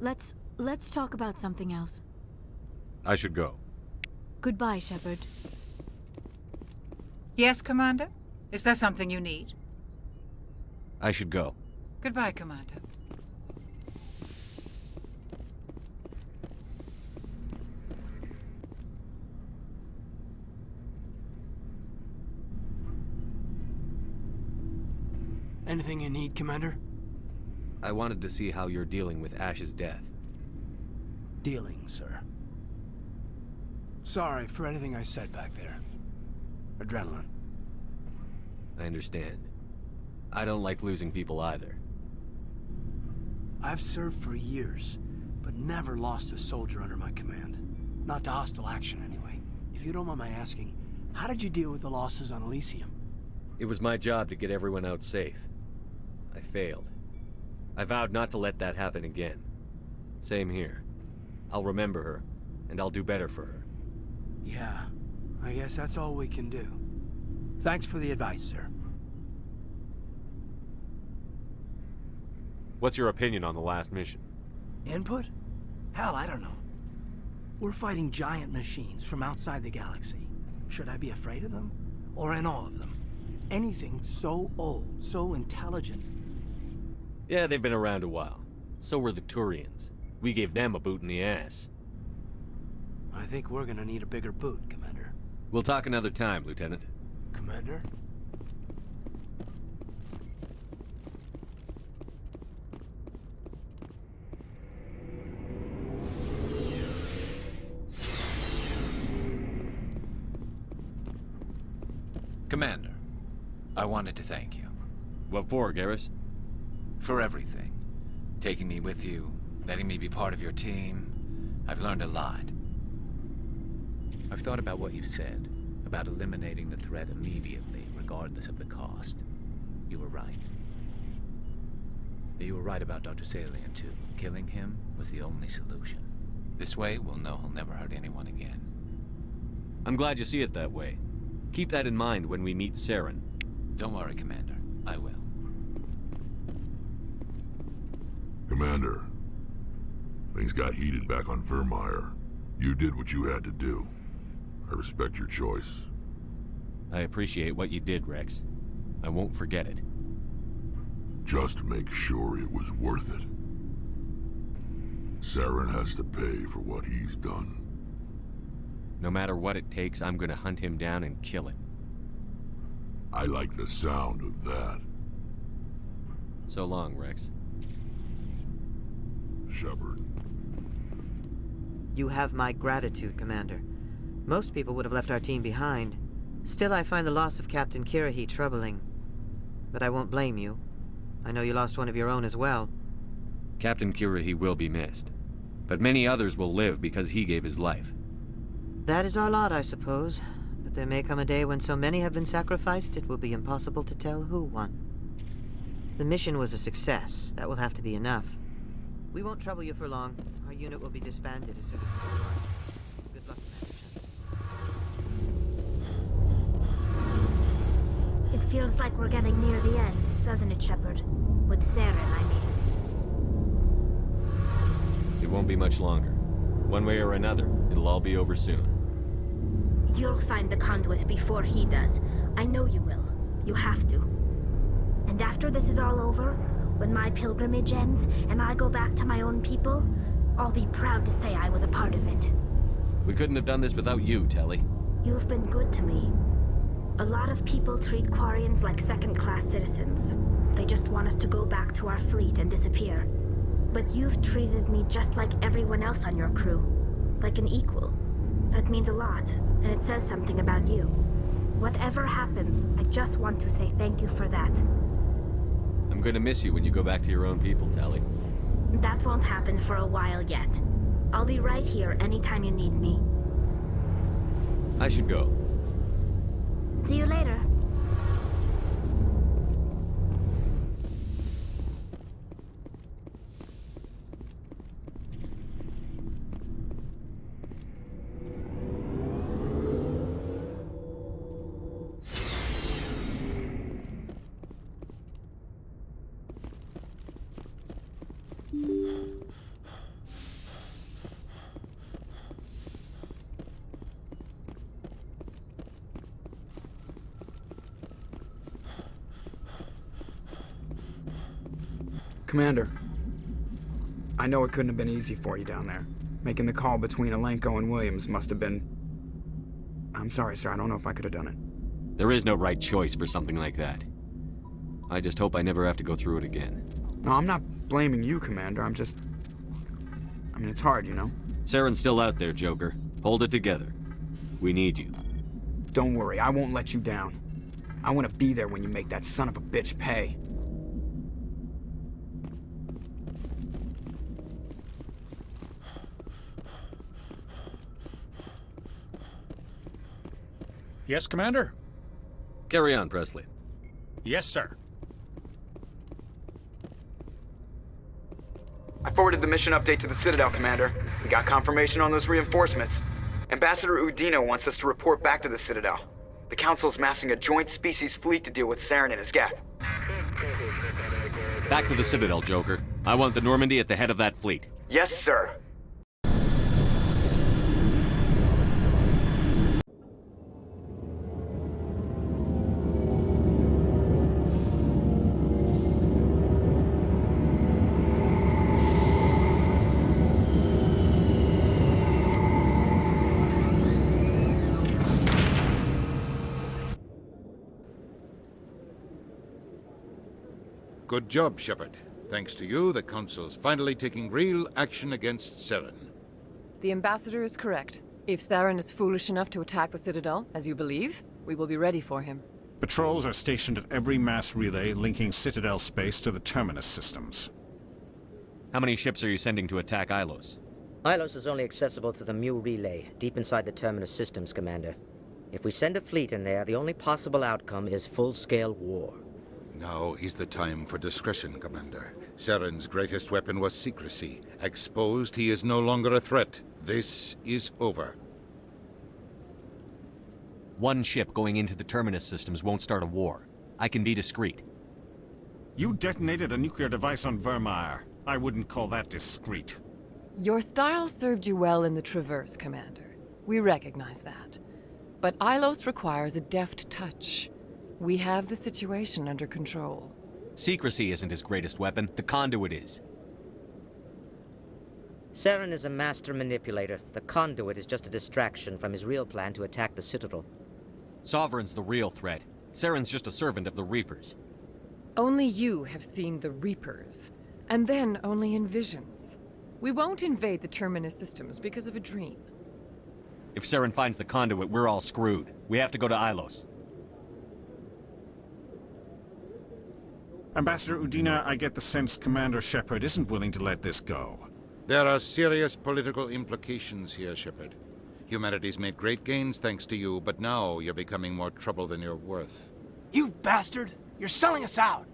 Let's talk about something else.
I should go.
Goodbye, Shepard.
Yes, Commander? Is there something you need?
I should go.
Goodbye, Commander.
Anything you need, Commander?
I wanted to see how you're dealing with Ash's death.
Dealing, sir. Sorry for anything I said back there. Adrenaline.
I understand. I don't like losing people either.
I've served for years, but never lost a soldier under my command. Not to hostile action, anyway. If you don't mind my asking, how did you deal with the losses on Elysium?
It was my job to get everyone out safe. I failed. I vowed not to let that happen again. Same here. I'll remember her, and I'll do better for her.
Yeah, I guess that's all we can do. Thanks for the advice, sir.
What's your opinion on the last mission?
Input? Hell, I don't know. We're fighting giant machines from outside the galaxy. Should I be afraid of them? Or in awe of them? Anything so old, so intelligent.
Yeah, they've been around a while. So were the Turians. We gave them a boot in the ass.
I think we're gonna need a bigger boot, Commander.
We'll talk another time, Lieutenant.
Commander?
Commander, I wanted to thank you.
What for, Garrus?
For everything. Taking me with you, letting me be part of your team. I've learned a lot. I've thought about what you said, about eliminating the threat immediately, regardless of the cost. You were right. You were right about Dr. Salian, too. Killing him was the only solution. This way, we'll know he'll never hurt anyone again.
I'm glad you see it that way. Keep that in mind when we meet Saren.
Don't worry, Commander. I will.
Commander, things got heated back on Virmire. You did what you had to do. I respect your choice.
I appreciate what you did, Rex. I won't forget it.
Just make sure it was worth it. Saren has to pay for what he's done.
No matter what it takes, I'm gonna hunt him down and kill him.
I like the sound of that.
So long, Rex.
Shepard.
You have my gratitude, Commander. Most people would have left our team behind. Still, I find the loss of Captain Kirahi troubling. But I won't blame you. I know you lost one of your own as well.
Captain Kirahi will be missed. But many others will live because he gave his life.
That is our lot, I suppose. But there may come a day when so many have been sacrificed, it will be impossible to tell who won. The mission was a success. That will have to be enough. We won't trouble you for long. Our unit will be disbanded as soon as we arrive. Good luck, Commander.
It feels like we're getting near the end, doesn't it, Shepard? With Saren, I mean.
It won't be much longer. One way or another, it'll all be over soon.
You'll find the conduit before he does. I know you will. You have to. And after this is all over, when my pilgrimage ends and I go back to my own people, I'll be proud to say I was a part of it.
We couldn't have done this without you, Telly.
You've been good to me. A lot of people treat Quarians like second-class citizens. They just want us to go back to our fleet and disappear. But you've treated me just like everyone else on your crew. Like an equal. That means a lot, and it says something about you. Whatever happens, I just want to say thank you for that.
I'm gonna miss you when you go back to your own people, Telly.
That won't happen for a while yet. I'll be right here anytime you need me.
I should go.
See you later.
Commander, I know it couldn't have been easy for you down there. Making the call between Alenko and Williams must have been... I'm sorry, sir. I don't know if I could have done it.
There is no right choice for something like that. I just hope I never have to go through it again.
No, I'm not blaming you, Commander. I mean, it's hard, you know?
Saren's still out there, Joker. Hold it together. We need you.
Don't worry. I won't let you down. I want to be there when you make that son of a bitch pay.
Yes, Commander?
Carry on, Presley.
Yes, sir.
I forwarded the mission update to the Citadel, Commander. We got confirmation on those reinforcements. Ambassador Udino wants us to report back to the Citadel. The Council's massing a joint species fleet to deal with Saren and his Geth.
Back to the Citadel, Joker. I want the Normandy at the head of that fleet.
Yes, sir.
Good job, Shepard. Thanks to you, the Council's finally taking real action against Saren.
The Ambassador is correct. If Saren is foolish enough to attack the Citadel, as you believe, we will be ready for him.
Patrols are stationed at every mass relay linking Citadel space to the Terminus systems.
How many ships are you sending to attack Ilos?
Ilos is only accessible to the Mu relay, deep inside the Terminus systems, Commander. If we send a fleet in there, the only possible outcome is full-scale war.
Now is the time for discretion, Commander. Saren's greatest weapon was secrecy. Exposed, he is no longer a threat. This is over.
One ship going into the Terminus systems won't start a war. I can be discreet.
You detonated a nuclear device on Virmire. I wouldn't call that discreet.
Your style served you well in the Traverse, Commander. We recognize that. But Ilos requires a deft touch. We have the situation under control.
Secrecy isn't his greatest weapon. The conduit is.
Saren is a master manipulator. The conduit is just a distraction from his real plan to attack the Citadel.
Sovereign's the real threat. Saren's just a servant of the Reapers.
Only you have seen the Reapers, and then only in visions. We won't invade the Terminus systems because of a dream.
If Saren finds the conduit, we're all screwed. We have to go to Ilos.
Ambassador Udina, I get the sense Commander Shepard isn't willing to let this go.
There are serious political implications here, Shepard. Humanity's made great gains thanks to you, but now you're becoming more trouble than you're worth.
You bastard! You're selling us out!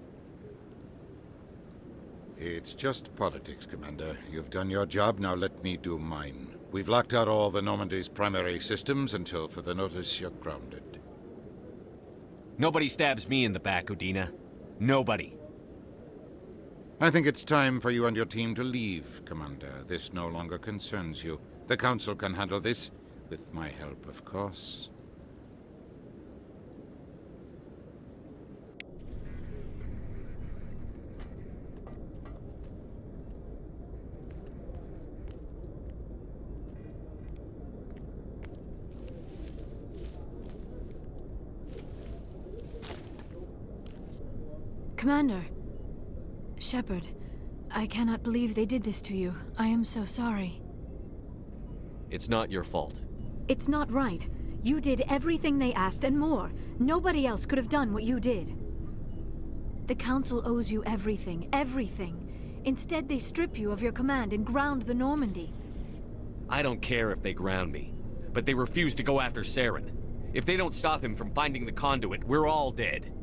It's just politics, Commander. You've done your job, now let me do mine. We've locked out all the Normandy's primary systems until further notice you're grounded.
Nobody stabs me in the back, Udina. Nobody.
I think it's time for you and your team to leave, Commander. This no longer concerns you. The Council can handle this, with my help, of course.
Commander. Shepard, I cannot believe they did this to you. I am so sorry.
It's not your fault.
It's not right. You did everything they asked and more. Nobody else could have done what you did. The Council owes you everything, everything. Instead, they strip you of your command and ground the Normandy.
I don't care if they ground me, but they refuse to go after Saren. If they don't stop him from finding the conduit, we're all dead.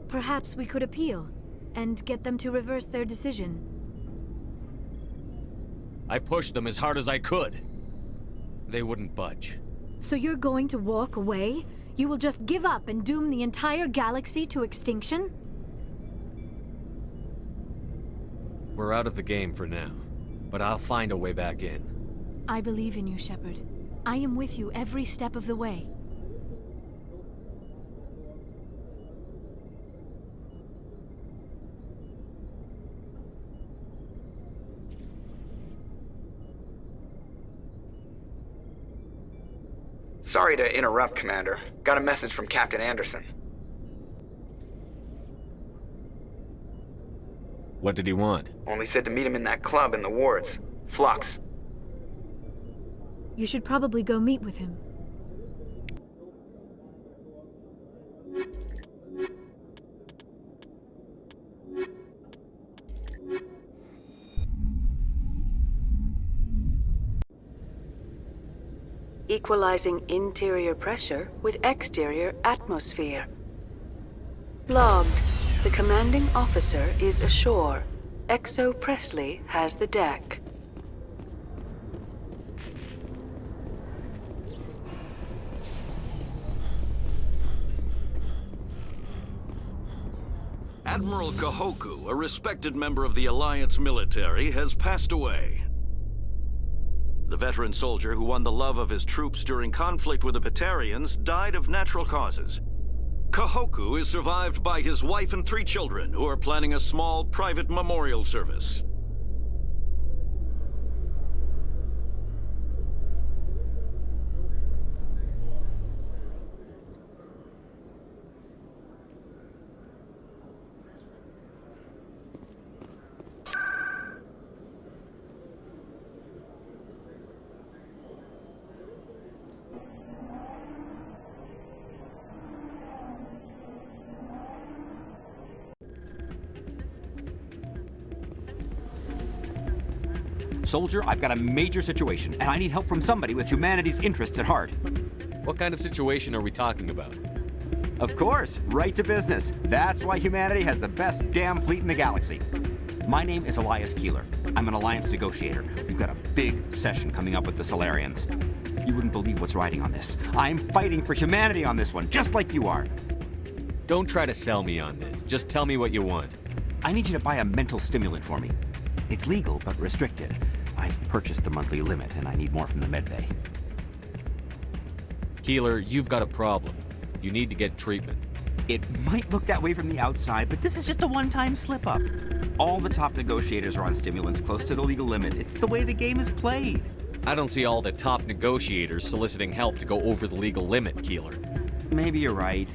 Perhaps we could appeal, and get them to reverse their decision.
I pushed them as hard as I could. They wouldn't budge.
So you're going to walk away? You will just give up and doom the entire galaxy to extinction?
We're out of the game for now, but I'll find a way back in.
I believe in you, Shepard. I am with you every step of the way.
Sorry to interrupt, Commander. Got a message from Captain Anderson.
What did he want?
Only said to meet him in that club in the wards. Flux.
You should probably go meet with him.
equalizing interior pressure with exterior atmosphere. Logged. The commanding officer is ashore. Exo Presley has the deck.
Admiral Kahoku, a respected member of the Alliance military, has passed away. The veteran soldier who won the love of his troops during conflict with the Batarians died of natural causes. Kahoku is survived by his wife and 3 children, who are planning a small private memorial service.
Soldier, I've got a major situation, and I need help from somebody with humanity's interests at heart.
What kind of situation are we talking about?
Of course, right to business. That's why humanity has the best damn fleet in the galaxy. My name is Elias Keeler. I'm an Alliance negotiator. We've got a big session coming up with the Solarians. You wouldn't believe what's riding on this. I'm fighting for humanity on this one, just like you are.
Don't try to sell me on this. Just tell me what you want.
I need you to buy a mental stimulant for me. It's legal, but restricted. I've purchased the monthly limit, and I need more from the medbay.
Keeler, you've got a problem. You need to get treatment.
It might look that way from the outside, but this is just a one-time slip-up. All the top negotiators are on stimulants close to the legal limit. It's the way the game is played.
I don't see all the top negotiators soliciting help to go over the legal limit, Keeler.
Maybe you're right.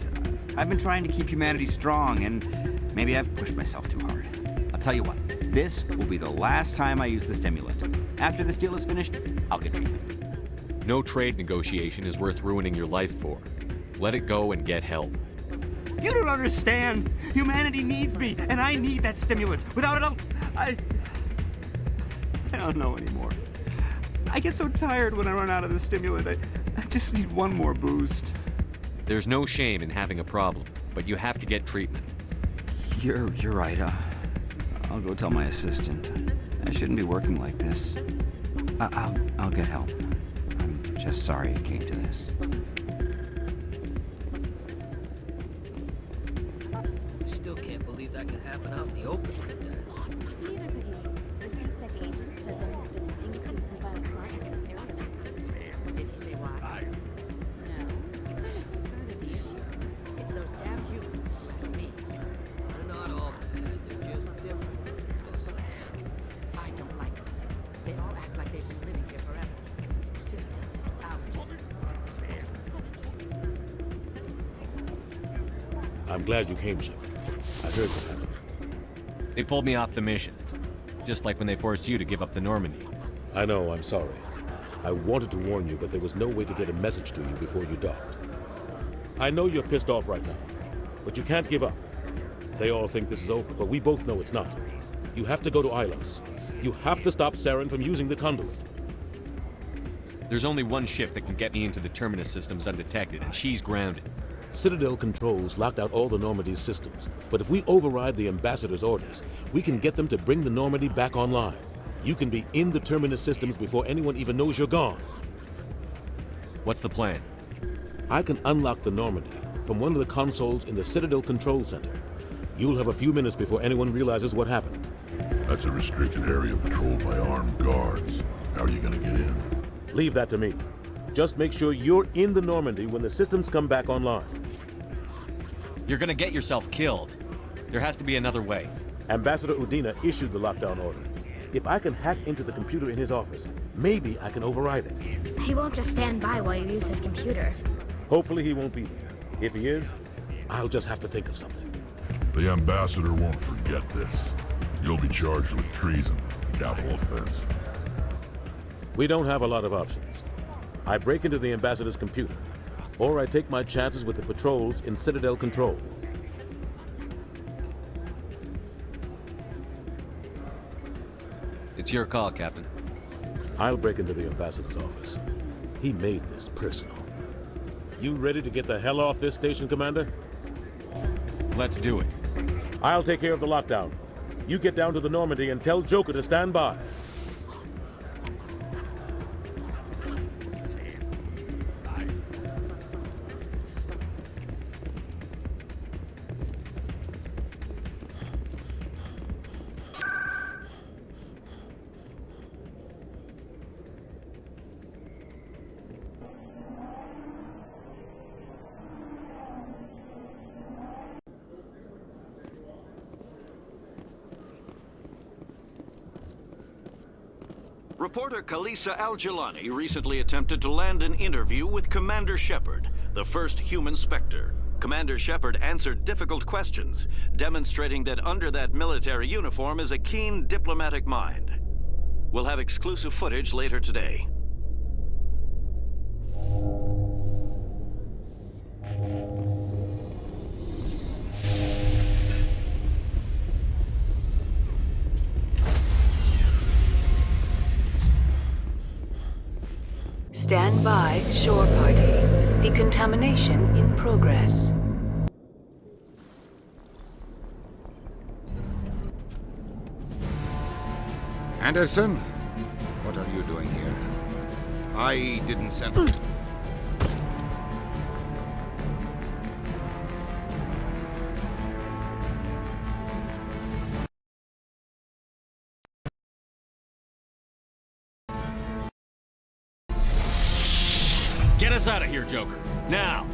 I've been trying to keep humanity strong, and maybe I've pushed myself too hard. I'll tell you what, this will be the last time I use the stimulant. After this deal is finished, I'll get treatment.
No trade negotiation is worth ruining your life for. Let it go and get help.
You don't understand. Humanity needs me, and I need that stimulant. Without it, I don't know anymore. I get so tired when I run out of the stimulant. I just need one more boost.
There's no shame in having a problem, but you have to get treatment.
You're right. I'll go tell my assistant. I shouldn't be working like this. I'll get help. I'm just sorry it came to this.
Still can't believe that could happen out in the open like that.
Neither could he. The CSEC agent said there has been an increase in violent crimes in this area.
Did he say why?
No, it kind of started the issue.
It's those damn humans, if you ask me.
They're not all bad, they're just different. Mostly.
I don't like them. They all act like they've been living here forever. The Citadel is ours.
I'm glad you came, Shepard. I heard what happened.
They pulled me off the mission. Just like when they forced you to give up the Normandy.
I know, I'm sorry. I wanted to warn you, but there was no way to get a message to you before you docked. I know you're pissed off right now, but you can't give up. They all think this is over, but we both know it's not. You have to go to Ilos. You have to stop Saren from using the conduit.
There's only one ship that can get me into the Terminus systems undetected, and she's grounded.
Citadel controls locked out all the Normandy's systems, but if we override the Ambassador's orders, we can get them to bring the Normandy back online. You can be in the Terminus systems before anyone even knows you're gone.
What's the plan?
I can unlock the Normandy from one of the consoles in the Citadel Control Center. You'll have a few minutes before anyone realizes what happened.
That's a restricted area patrolled by armed guards. How are you gonna get in?
Leave that to me. Just make sure you're in the Normandy when the systems come back online.
You're gonna get yourself killed. There has to be another way.
Ambassador Udina issued the lockdown order. If I can hack into the computer in his office, maybe I can override it.
He won't just stand by while you use his computer.
Hopefully he won't be there. If he is, I'll just have to think of something.
The Ambassador won't forget this. You'll be charged with treason, a capital offense.
We don't have a lot of options. I break into the Ambassador's computer, or I take my chances with the patrols in Citadel Control.
It's your call, Captain.
I'll break into the Ambassador's office. He made this personal. You ready to get the hell off this station, Commander?
Let's do it.
I'll take care of the lockdown. You get down to the Normandy and tell Joker to stand by.
Reporter Kalisa Al-Jilani recently attempted to land an interview with Commander Shepard, the first human Spectre. Commander Shepard answered difficult questions, demonstrating that under that military uniform is a keen diplomatic mind. We'll have exclusive footage later today.
Stand by, shore party. Decontamination in progress.
Anderson, what are you doing here? I didn't send...
Get us out of here, Joker. Now!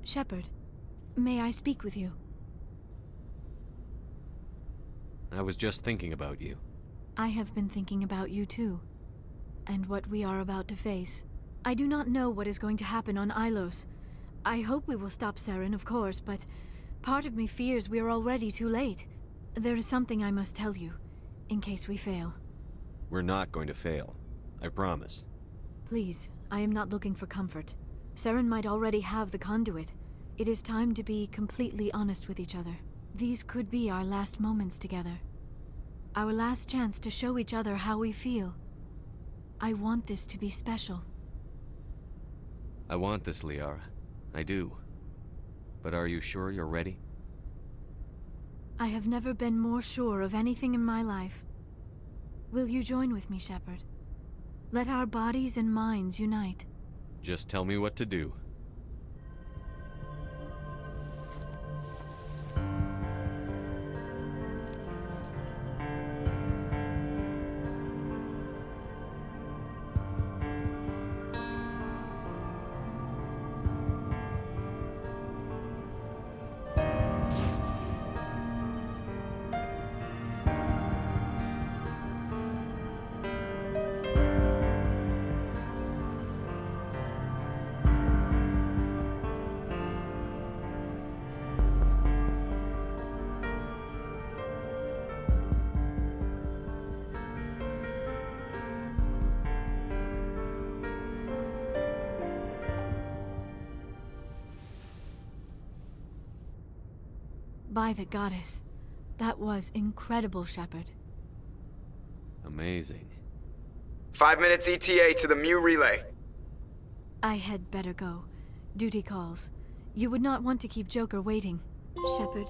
Shepard, may I speak with you?
I was just thinking about you.
I have been thinking about you too, and what we are about to face. I do not know what is going to happen on Ilos. I hope we will stop Saren, of course, but part of me fears we are already too late. There is something I must tell you, in case we fail.
We're not going to fail. I promise.
Please, I am not looking for comfort. Saren might already have the conduit. It is time to be completely honest with each other. These could be our last moments together. Our last chance to show each other how we feel. I want this to be special.
I want this, Liara. I do. But are you sure you're ready?
I have never been more sure of anything in my life. Will you join with me, Shepard? Let our bodies and minds unite.
Just tell me what to do.
By the goddess, that was incredible, Shepard.
Amazing.
5 minutes ETA to the Mu relay.
I had better go. Duty calls. You would not want to keep Joker waiting. Shepard,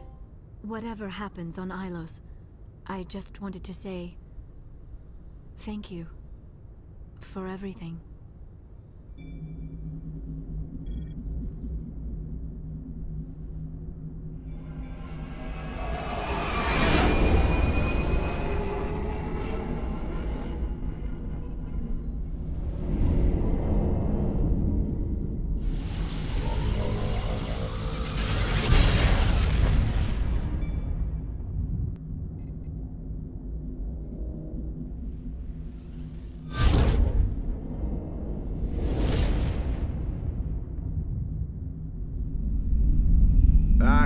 whatever happens on Ilos, I just wanted to say thank you for everything.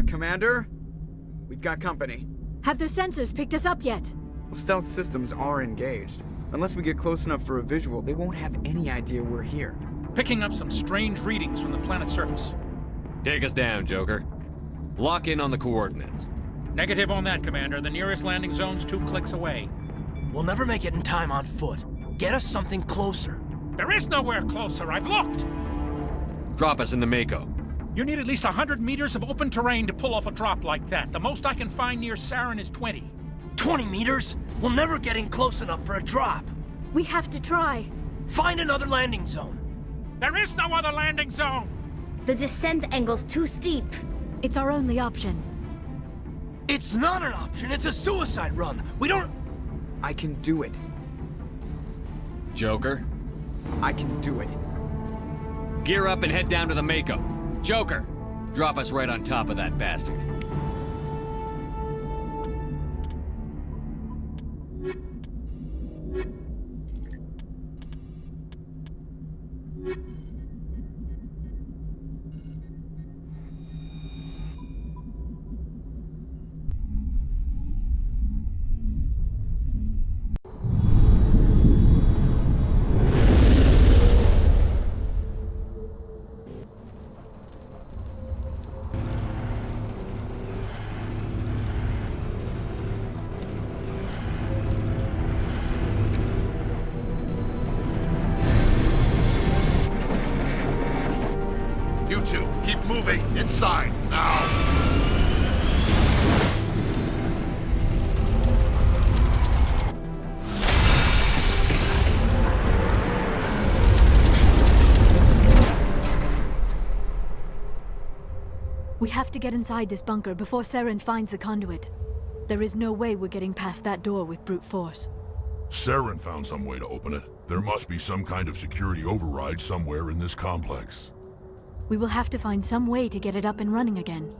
Commander? We've got company.
Have their sensors picked us up yet?
Well, stealth systems are engaged. Unless we get close enough for a visual, they won't have any idea we're here.
Picking up some strange readings from the planet's surface.
Take us down, Joker. Lock in on the coordinates.
Negative on that, Commander. The nearest landing zone's 2 clicks away.
We'll never make it in time on foot. Get us something closer.
There is nowhere closer. I've looked.
Drop us in the Mako.
You need at least 100 meters of open terrain to pull off a drop like that. The most I can find near Saren is 20.
20 meters? We'll never get in close enough for a drop.
We have to try.
Find another landing zone.
There is no other landing zone!
The descent angle's too steep.
It's our only option.
It's not an option. It's a suicide run. We don't...
I can do it.
Joker?
I can do it.
Gear up and head down to the Mako. Joker, drop us right on top of that bastard.
You two, keep moving inside, now!
We have to get inside this bunker before Saren finds the conduit. There is no way we're getting past that door with brute force.
Saren found some way to open it. There must be some kind of security override somewhere in this complex.
We will have to find some way to get it up and running again.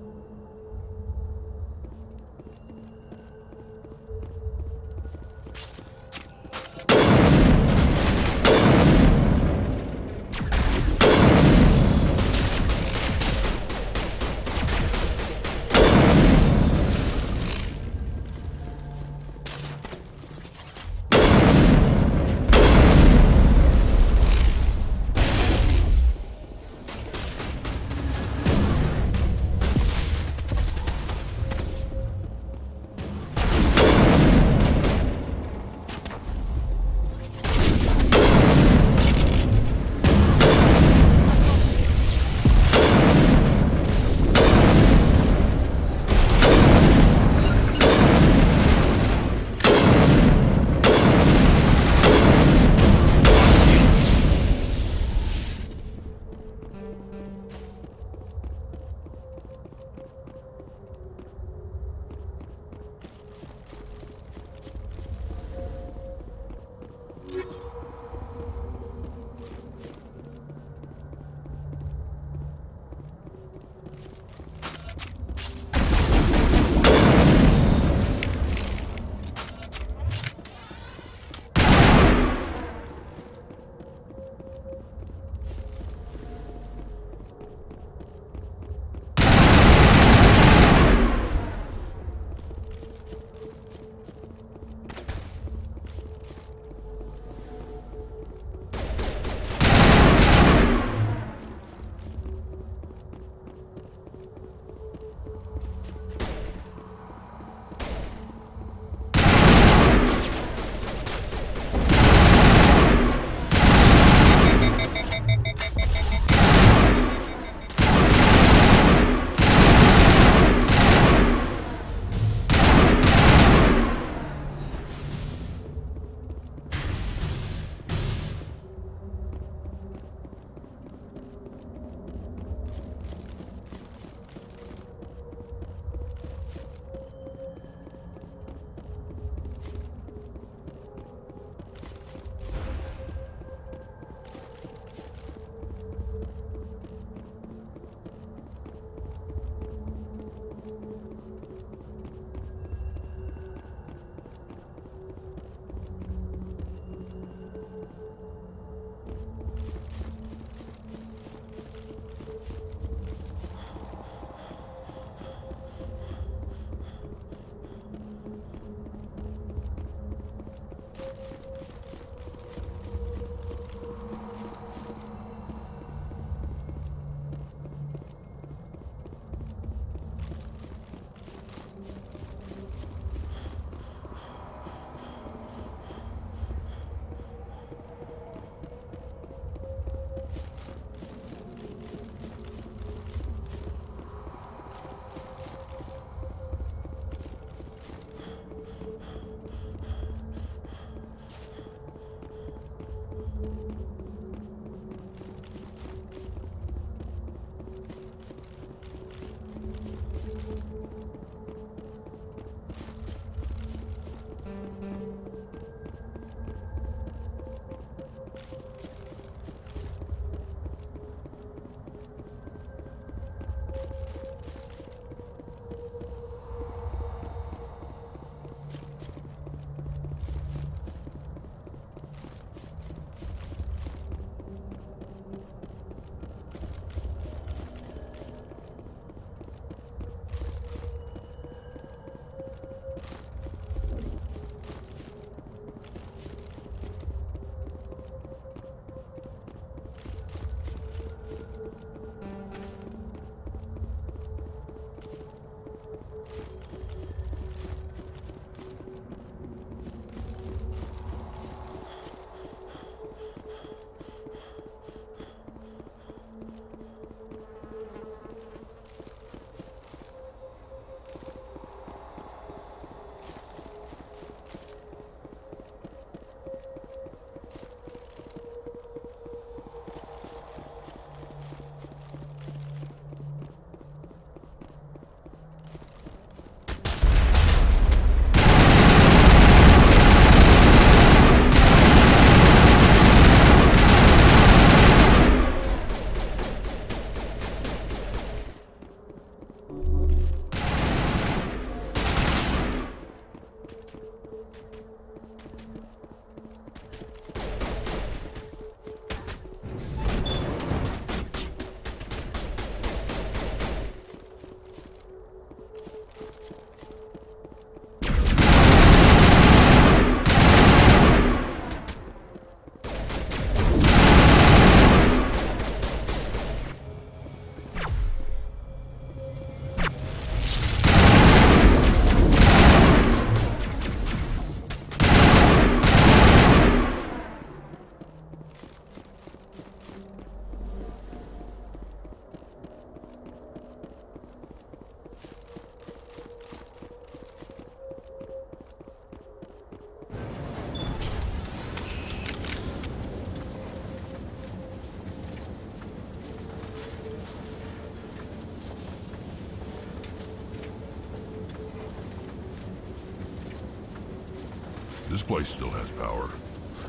This place still has power.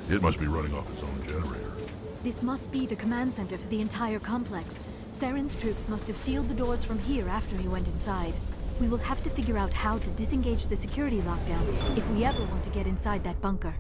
It must be running off its own generator.
This must be the command center for the entire complex. Saren's troops must have sealed the doors from here after he went inside. We will have to figure out how to disengage the security lockdown if we ever want to get inside that bunker.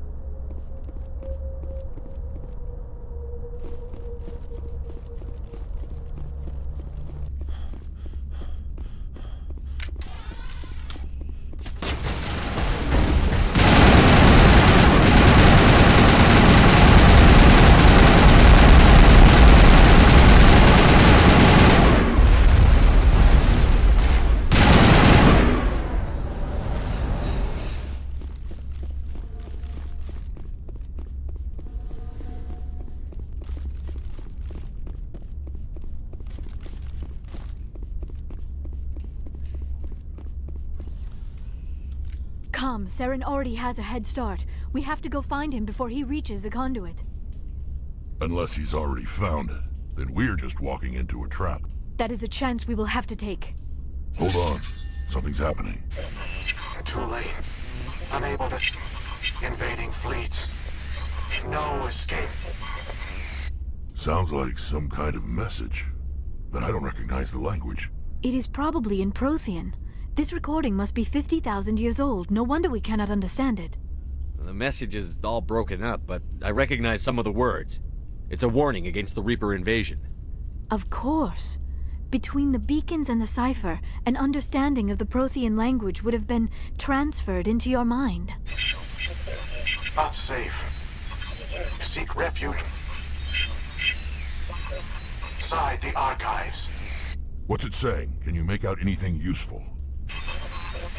Come, Saren already has a head start. We have to go find him before he reaches the conduit.
Unless he's already found it, then we're just walking into a trap.
That is a chance we will have to take.
Hold on. Something's happening.
Too late. Unable to... Invading fleets. No escape.
Sounds like some kind of message, but I don't recognize the language.
It is probably in Prothean. This recording must be 50,000 years old. No wonder we cannot understand it.
The message is all broken up, but I recognize some of the words. It's a warning against the Reaper invasion.
Of course. Between the beacons and the cipher, an understanding of the Prothean language would have been transferred into your mind.
Not safe. Seek refuge inside the archives.
What's it saying? Can you make out anything useful?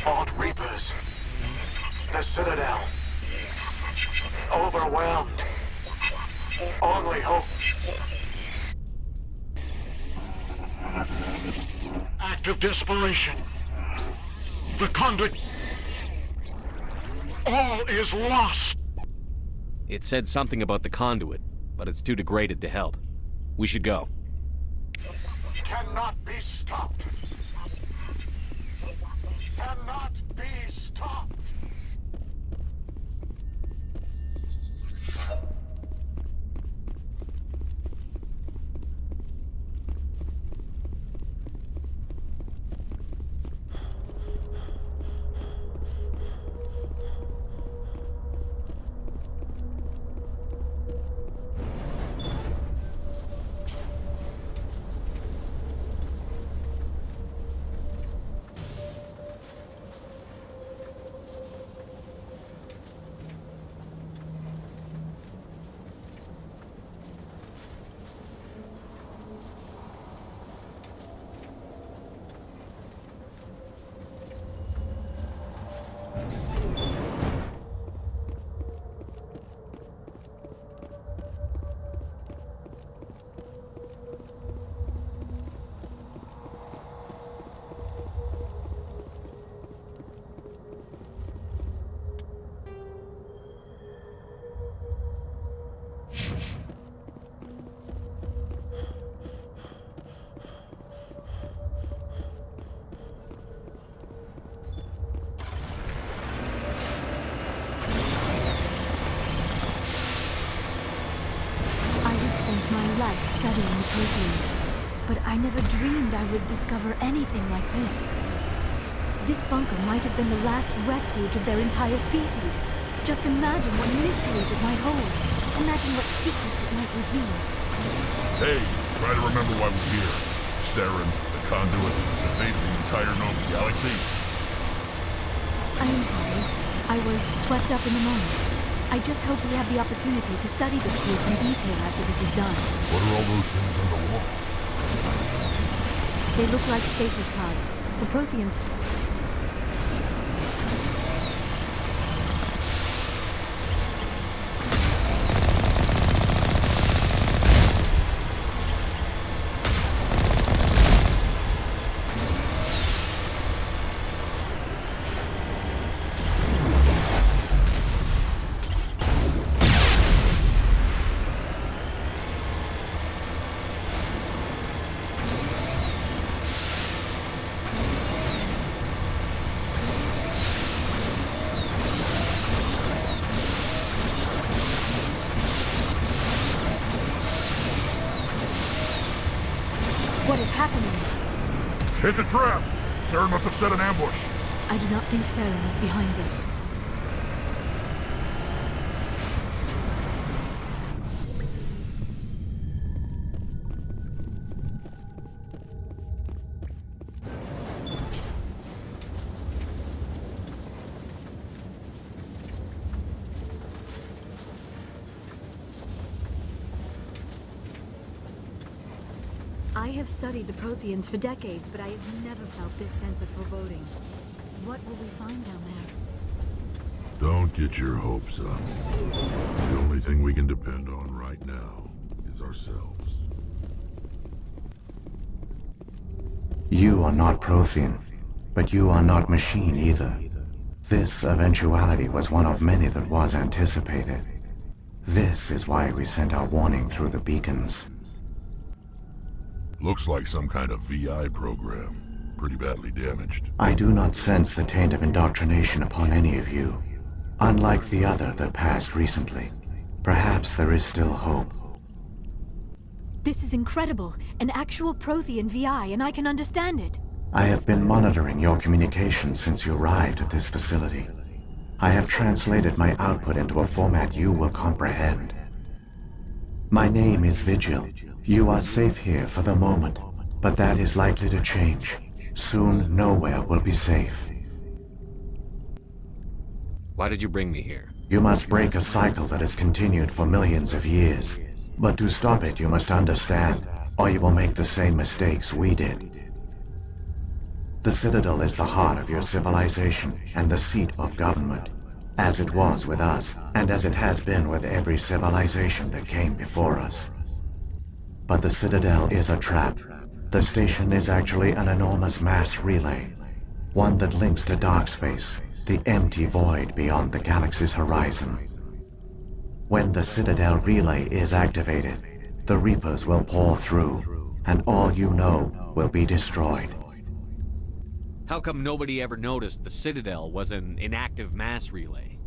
Fought Reapers. The Citadel. Overwhelmed. Only hope. Act of desperation. The conduit. All is lost.
It said something about the conduit, but it's too degraded to help. We should go.
Cannot be stopped. Cannot be stopped.
Studying the Protheans, but I never dreamed I would discover anything like this. This bunker might have been the last refuge of their entire species. Just imagine what mysteries it might hold. Imagine what secrets it might reveal.
Hey, try to remember why we're here. Saren, the conduit, the fate of the entire known galaxy.
I am sorry. I was swept up in the moment. I just hope we have the opportunity to study this place in detail after this is done.
What are all those things on the wall?
They look like stasis pods. The Protheans... What is happening?
It's a trap! Saren must have set an ambush.
I do not think Saren is behind this. I have studied the Protheans for decades, but I have never felt this sense of foreboding. What will we find down there?
Don't get your hopes up. The only thing we can depend on right now is ourselves.
You are not Prothean, but you are not machine either. This eventuality was one of many that was anticipated. This is why we sent our warning through the beacons.
Looks like some kind of VI program. Pretty badly damaged.
I do not sense the taint of indoctrination upon any of you. Unlike the other that passed recently. Perhaps there is still hope.
This is incredible. An actual Prothean VI, and I can understand it.
I have been monitoring your communications since you arrived at this facility. I have translated my output into a format you will comprehend. My name is Vigil. You are safe here for the moment, but that is likely to change. Soon, nowhere will be safe.
Why did you bring me here?
You must break a cycle that has continued for millions of years. But to stop it, you must understand, or you will make the same mistakes we did. The Citadel is the heart of your civilization and the seat of government, as it was with us, and as it has been with every civilization that came before us. But the Citadel is a trap. The station is actually an enormous mass relay, one that links to dark space, the empty void beyond the galaxy's horizon. When the Citadel relay is activated, the Reapers will pour through, and all you know will be destroyed.
How come nobody ever noticed the Citadel was an inactive mass relay?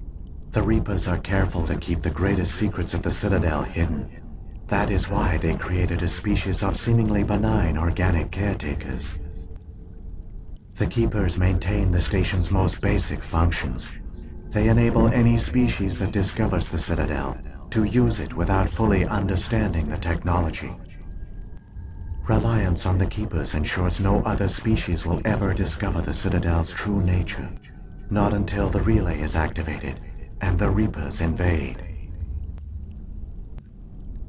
The Reapers are careful to keep the greatest secrets of the Citadel hidden. That is why they created a species of seemingly benign organic caretakers. The Keepers maintain the station's most basic functions. They enable any species that discovers the Citadel to use it without fully understanding the technology. Reliance on the Keepers ensures no other species will ever discover the Citadel's true nature. Not until the relay is activated and the Reapers invade.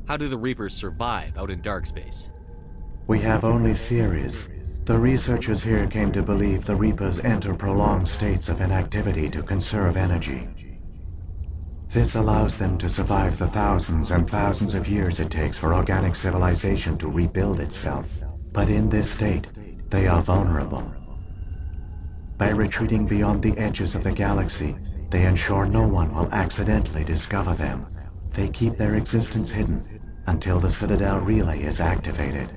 How do the Reapers survive out in dark space?
We have only theories. The researchers here came to believe the Reapers enter prolonged states of inactivity to conserve energy. This allows them to survive the thousands and thousands of years it takes for organic civilization to rebuild itself. But in this state, they are vulnerable. By retreating beyond the edges of the galaxy, they ensure no one will accidentally discover them. They keep their existence hidden until the Citadel relay is activated.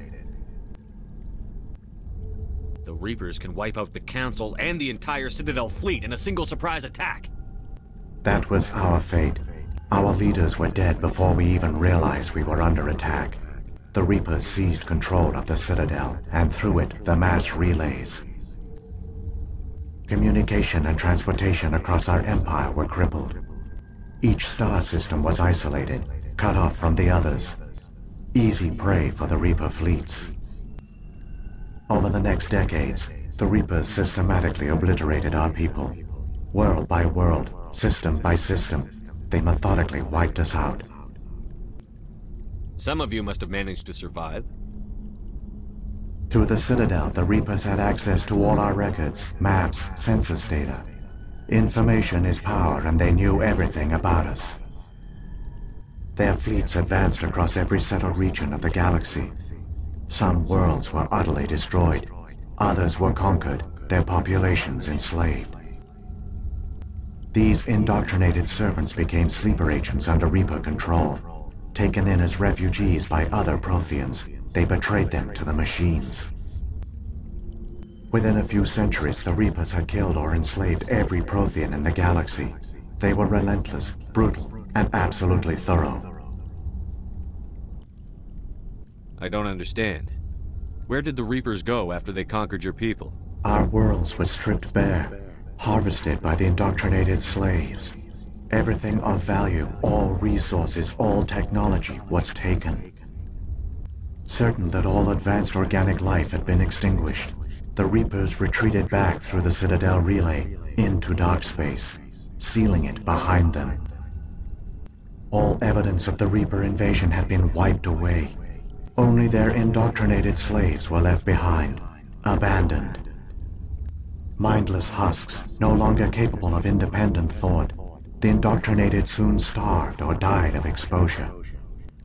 The Reapers can wipe out the Council and the entire Citadel fleet in a single surprise attack.
That was our fate. Our leaders were dead before we even realized we were under attack. The Reapers seized control of the Citadel, and through it, the mass relays. Communication and transportation across our empire were crippled. Each star system was isolated, cut off from the others. Easy prey for the Reaper fleets. Over the next decades, the Reapers systematically obliterated our people. World by world, system by system, they methodically wiped us out.
Some of you must have managed to survive.
Through the Citadel, the Reapers had access to all our records, maps, census data. Information is power, and they knew everything about us. Their fleets advanced across every settled region of the galaxy. Some worlds were utterly destroyed. Others were conquered, their populations enslaved. These indoctrinated servants became sleeper agents under Reaper control. Taken in as refugees by other Protheans, they betrayed them to the machines. Within a few centuries, the Reapers had killed or enslaved every Prothean in the galaxy. They were relentless, brutal, and absolutely thorough.
I don't understand. Where did the Reapers go after they conquered your people?
Our worlds were stripped bare, harvested by the indoctrinated slaves. Everything of value, all resources, all technology was taken. Certain that all advanced organic life had been extinguished, the Reapers retreated back through the Citadel relay into dark space, sealing it behind them. All evidence of the Reaper invasion had been wiped away. Only their indoctrinated slaves were left behind, abandoned. Mindless husks, no longer capable of independent thought, the indoctrinated soon starved or died of exposure.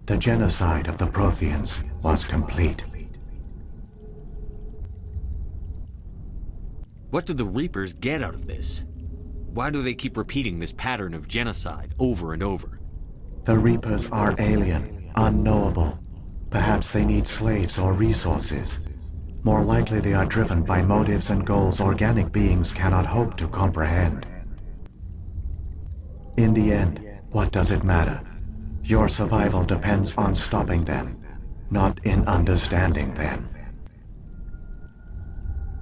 The genocide of the Protheans was complete.
What do the Reapers get out of this? Why do they keep repeating this pattern of genocide over and over?
The Reapers are alien, unknowable. Perhaps they need slaves or resources. More likely they are driven by motives and goals organic beings cannot hope to comprehend. In the end, what does it matter? Your survival depends on stopping them, not in understanding them.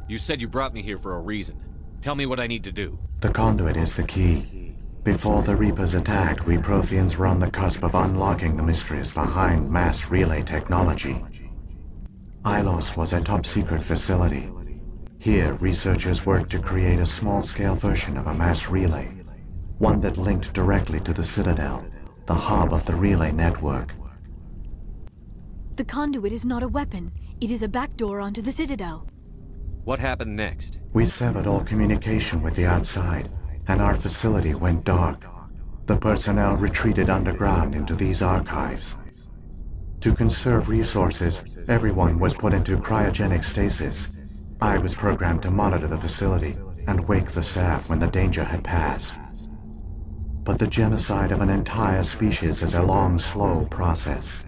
You said you brought me here for a reason. Tell me what I need to do.
The conduit is the key. Before the Reapers attacked, we Protheans were on the cusp of unlocking the mysteries behind mass relay technology. Ilos was a top-secret facility. Here, researchers worked to create a small-scale version of a mass relay, one that linked directly to the Citadel, the hub of the relay network.
The conduit is not a weapon. It is a backdoor onto the Citadel.
What happened next?
We severed all communication with the outside, and our facility went dark. The personnel retreated underground into these archives. To conserve resources, everyone was put into cryogenic stasis. I was programmed to monitor the facility and wake the staff when the danger had passed. But the genocide of an entire species is a long, slow process.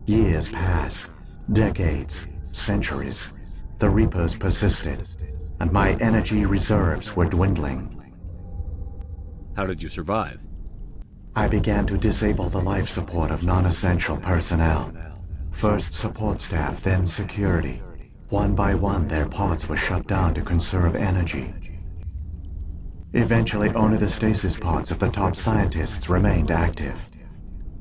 Years passed, decades, centuries. The Reapers persisted, and my energy reserves were dwindling.
How did you survive?
I began to disable the life support of non-essential personnel. First support staff, then security. One by one, their pods were shut down to conserve energy. Eventually, only the stasis pods of the top scientists remained active.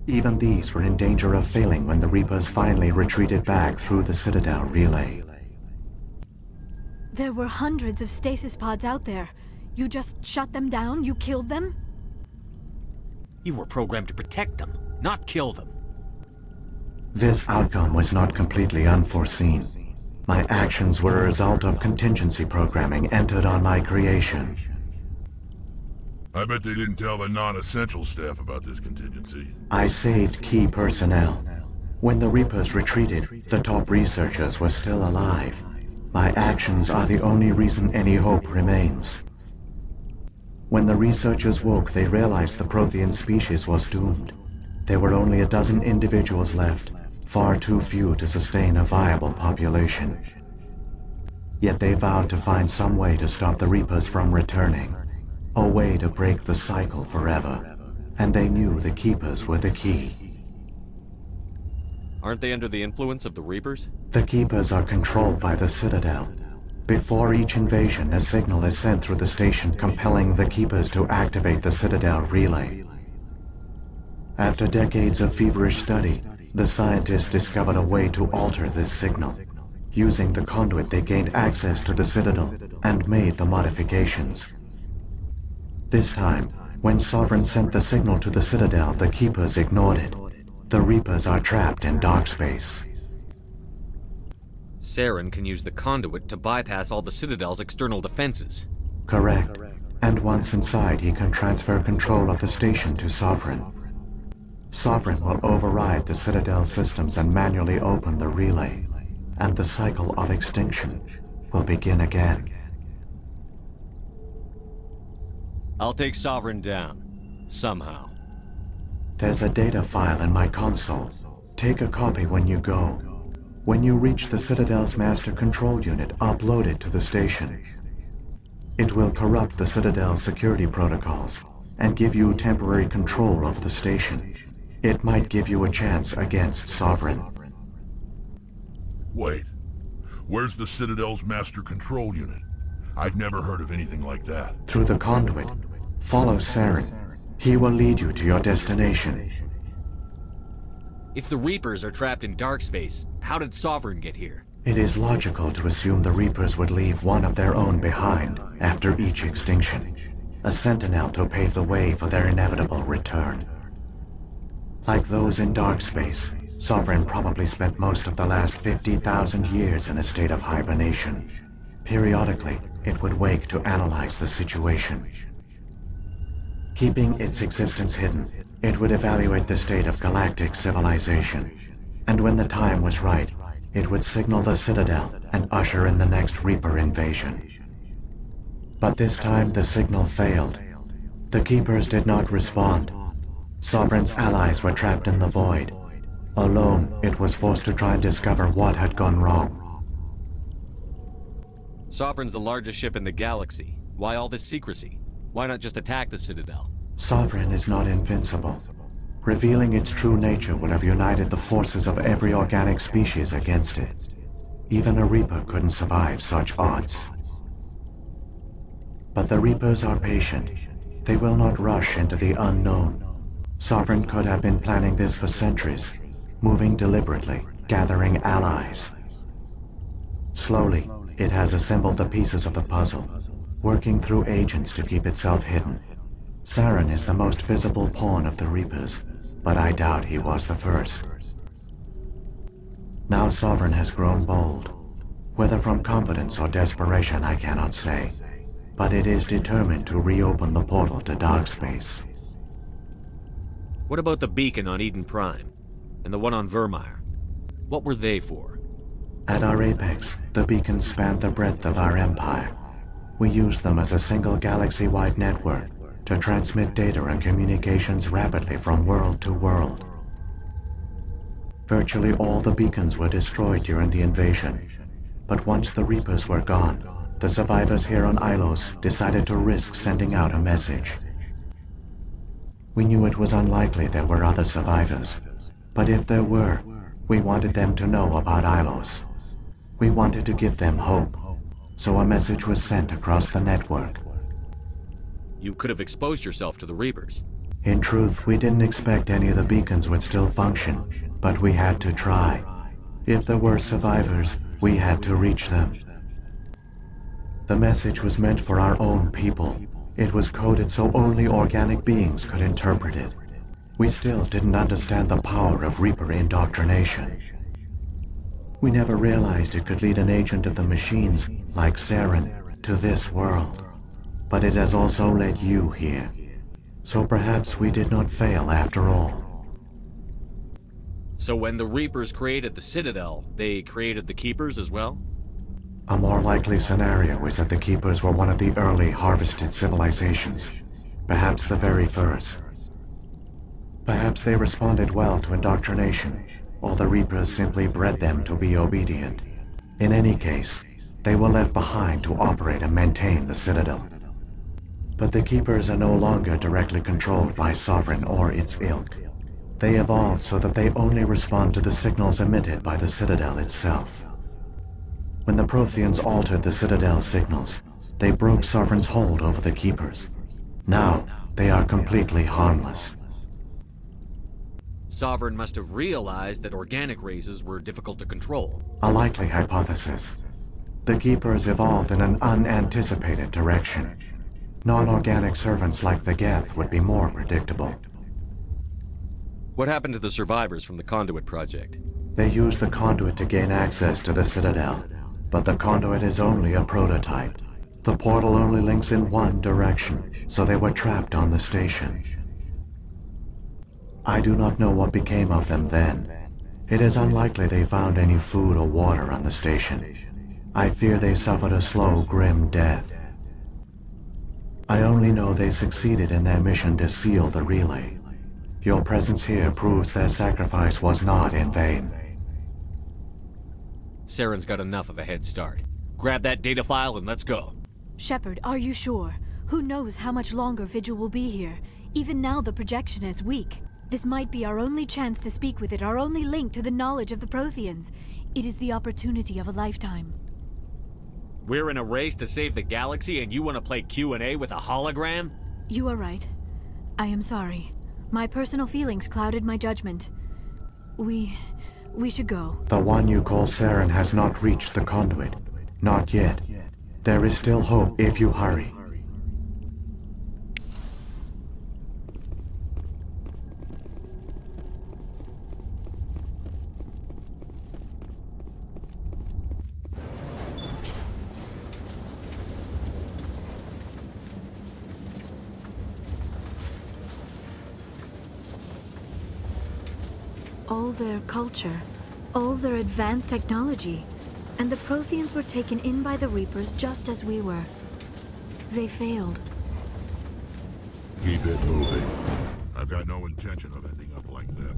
Even these were in danger of failing when the Reapers finally retreated back through the Citadel relay.
There were hundreds of stasis pods out there. You just shut them down? You killed them?
You were programmed to protect them, not kill them.
This outcome was not completely unforeseen. My actions were a result of contingency programming entered on my creation.
I bet they didn't tell the non-essential staff about this contingency.
I saved key personnel. When the Reapers retreated, the top researchers were still alive. My actions are the only reason any hope remains. When the researchers woke, they realized the Prothean species was doomed. There were only a dozen individuals left, far too few to sustain a viable population. Yet they vowed to find some way to stop the Reapers from returning. A way to break the cycle forever. And they knew the Keepers were the key.
Aren't they under the influence of the Reapers?
The Keepers are controlled by the Citadel. Before each invasion, a signal is sent through the station compelling the Keepers to activate the Citadel relay. After decades of feverish study, the scientists discovered a way to alter this signal. Using the conduit, they gained access to the Citadel and made the modifications. This time, when Sovereign sent the signal to the Citadel, the Keepers ignored it. The Reapers are trapped in dark space.
Saren can use the conduit to bypass all the Citadel's external defenses.
Correct. And once inside, he can transfer control of the station to Sovereign. Sovereign will override the Citadel systems and manually open the relay. And the cycle of extinction will begin again.
I'll take Sovereign down. Somehow.
There's a data file in my console. Take a copy when you go. When you reach the Citadel's master control unit, upload it to the station. It will corrupt the Citadel's security protocols and give you temporary control of the station. It might give you a chance against Sovereign.
Wait. Where's the Citadel's master control unit? I've never heard of anything like that.
Through the conduit. Follow Saren. He will lead you to your destination.
If the Reapers are trapped in dark space, how did Sovereign get here?
It is logical to assume the Reapers would leave one of their own behind after each extinction. A sentinel to pave the way for their inevitable return. Like those in dark space, Sovereign probably spent most of the last 50,000 years in a state of hibernation. Periodically, it would wake to analyze the situation. Keeping its existence hidden, it would evaluate the state of galactic civilization. And when the time was right, it would signal the Citadel and usher in the next Reaper invasion. But this time the signal failed. The Keepers did not respond. Sovereign's allies were trapped in the void. Alone, it was forced to try and discover what had gone wrong.
Sovereign's the largest ship in the galaxy. Why all this secrecy? Why not just attack the Citadel?
Sovereign is not invincible. Revealing its true nature would have united the forces of every organic species against it. Even a Reaper couldn't survive such odds. But the Reapers are patient. They will not rush into the unknown. Sovereign could have been planning this for centuries, moving deliberately, gathering allies. Slowly, it has assembled the pieces of the puzzle, working through agents to keep itself hidden. Saren is the most visible pawn of the Reapers, but I doubt he was the first. Now Sovereign has grown bold. Whether from confidence or desperation, I cannot say. But it is determined to reopen the portal to dark space.
What about the beacon on Eden Prime? And the one on Virmire? What were they for?
At our apex, the beacons spanned the breadth of our empire. We used them as a single galaxy-wide network to transmit data and communications rapidly from world to world. Virtually all the beacons were destroyed during the invasion, but once the Reapers were gone, the survivors here on Ilos decided to risk sending out a message. We knew it was unlikely there were other survivors, but if there were, we wanted them to know about Ilos. We wanted to give them hope, so a message was sent across the network.
You could have exposed yourself to the Reapers.
In truth, we didn't expect any of the beacons would still function, but we had to try. If there were survivors, we had to reach them. The message was meant for our own people. It was coded so only organic beings could interpret it. We still didn't understand the power of Reaper indoctrination. We never realized it could lead an agent of the machines, like Saren, to this world. But it has also led you here. So perhaps we did not fail after all.
So when the Reapers created the Citadel, they created the Keepers as well?
A more likely scenario is that the Keepers were one of the early harvested civilizations. Perhaps the very first. Perhaps they responded well to indoctrination, or the Reapers simply bred them to be obedient. In any case, they were left behind to operate and maintain the Citadel. But the Keepers are no longer directly controlled by Sovereign or its ilk. They evolved so that they only respond to the signals emitted by the Citadel itself. When the Protheans altered the Citadel's signals, they broke Sovereign's hold over the Keepers. Now, they are completely harmless.
Sovereign must have realized that organic races were difficult to control.
A likely hypothesis. The Keepers evolved in an unanticipated direction. Non-organic servants like the Geth would be more predictable.
What happened to the survivors from the Conduit project?
They used the Conduit to gain access to the Citadel, but the Conduit is only a prototype. The portal only links in one direction, so they were trapped on the station. I do not know what became of them then. It is unlikely they found any food or water on the station. I fear they suffered a slow, grim death. I only know they succeeded in their mission to seal the relay. Your presence here proves their sacrifice was not in vain.
Saren's got enough of a head start. Grab that data file and let's go.
Shepard, are you sure? Who knows how much longer Vigil will be here? Even now the projection is weak. This might be our only chance to speak with it, our only link to the knowledge of the Protheans. It is the opportunity of a lifetime.
We're in a race to save the galaxy and you want to play Q&A with a hologram?
You are right. I am sorry. My personal feelings clouded my judgment. We should go.
The one you call Saren has not reached the conduit. Not yet. There is still hope if you hurry.
All their culture, all their advanced technology, and the Protheans were taken in by the Reapers just as we were. They failed.
Keep it moving. I've got no intention of ending up like that.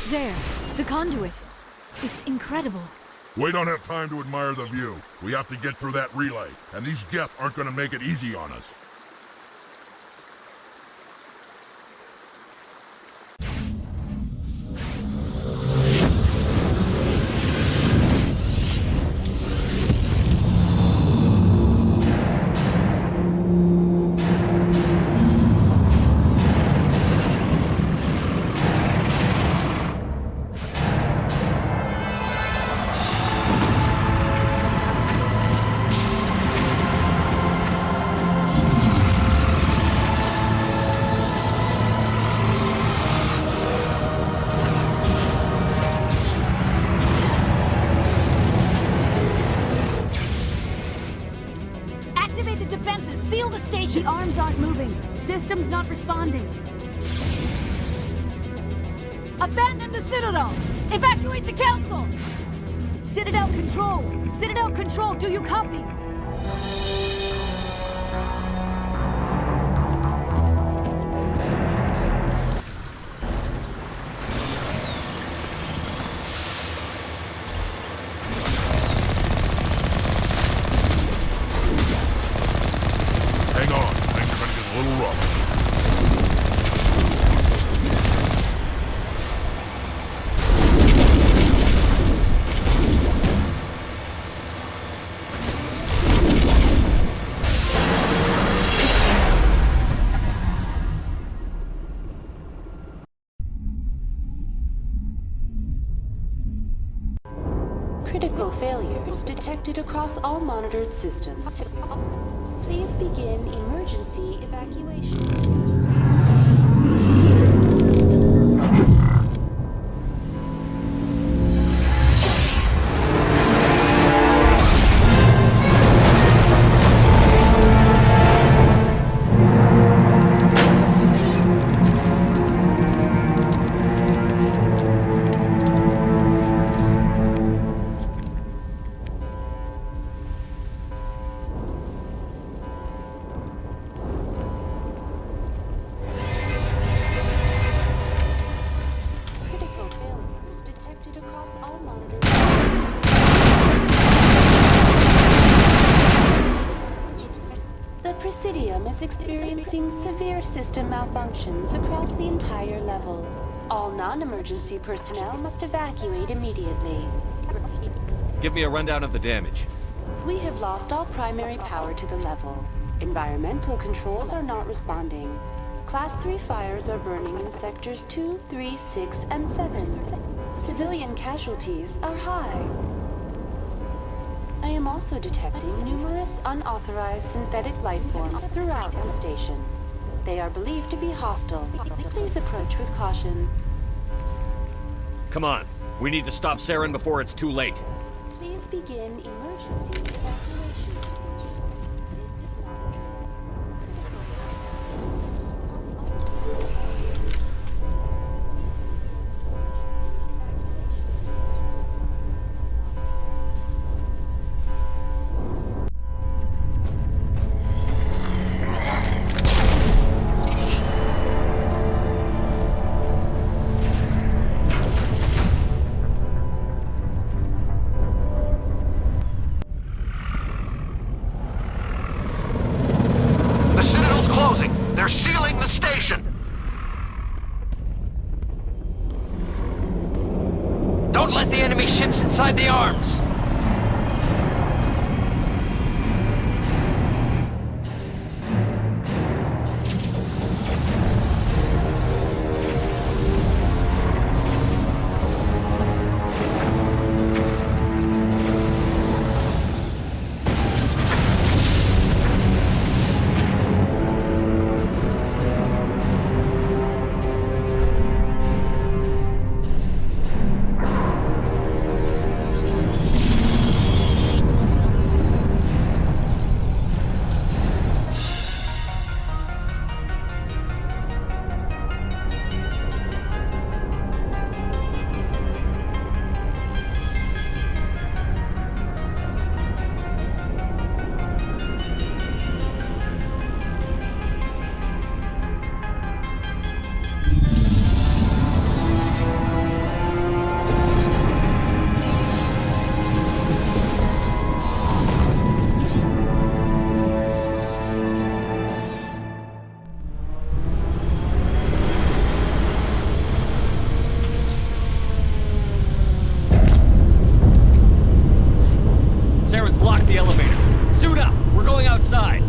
There, the conduit. It's incredible.
We don't have time to admire the view. We have to get through that relay, and these Geth aren't gonna make it easy on us.
Seal the station! The arms aren't moving. Systems not responding. Abandon the Citadel! Evacuate the Council! Citadel Control! Citadel Control, do you copy?
Critical failures detected across all monitored systems. Please begin emergency evacuation procedure. Is experiencing severe system malfunctions across the entire level. All non-emergency personnel must evacuate immediately.
Give me a rundown of the damage.
We have lost all primary power to the level. Environmental controls are not responding. Class 3 fires are burning in sectors 2, 3, 6, and 7. Civilian casualties are high. I am also detecting numerous unauthorized synthetic life forms throughout the station. They are believed to be hostile. Please approach with caution.
Come on. We need to stop Saren before it's too late.
Please begin emergency evacuation procedures. This is not a
Don't let the enemy ships inside the arms!
Saren's locked the elevator. Suit up! We're going outside!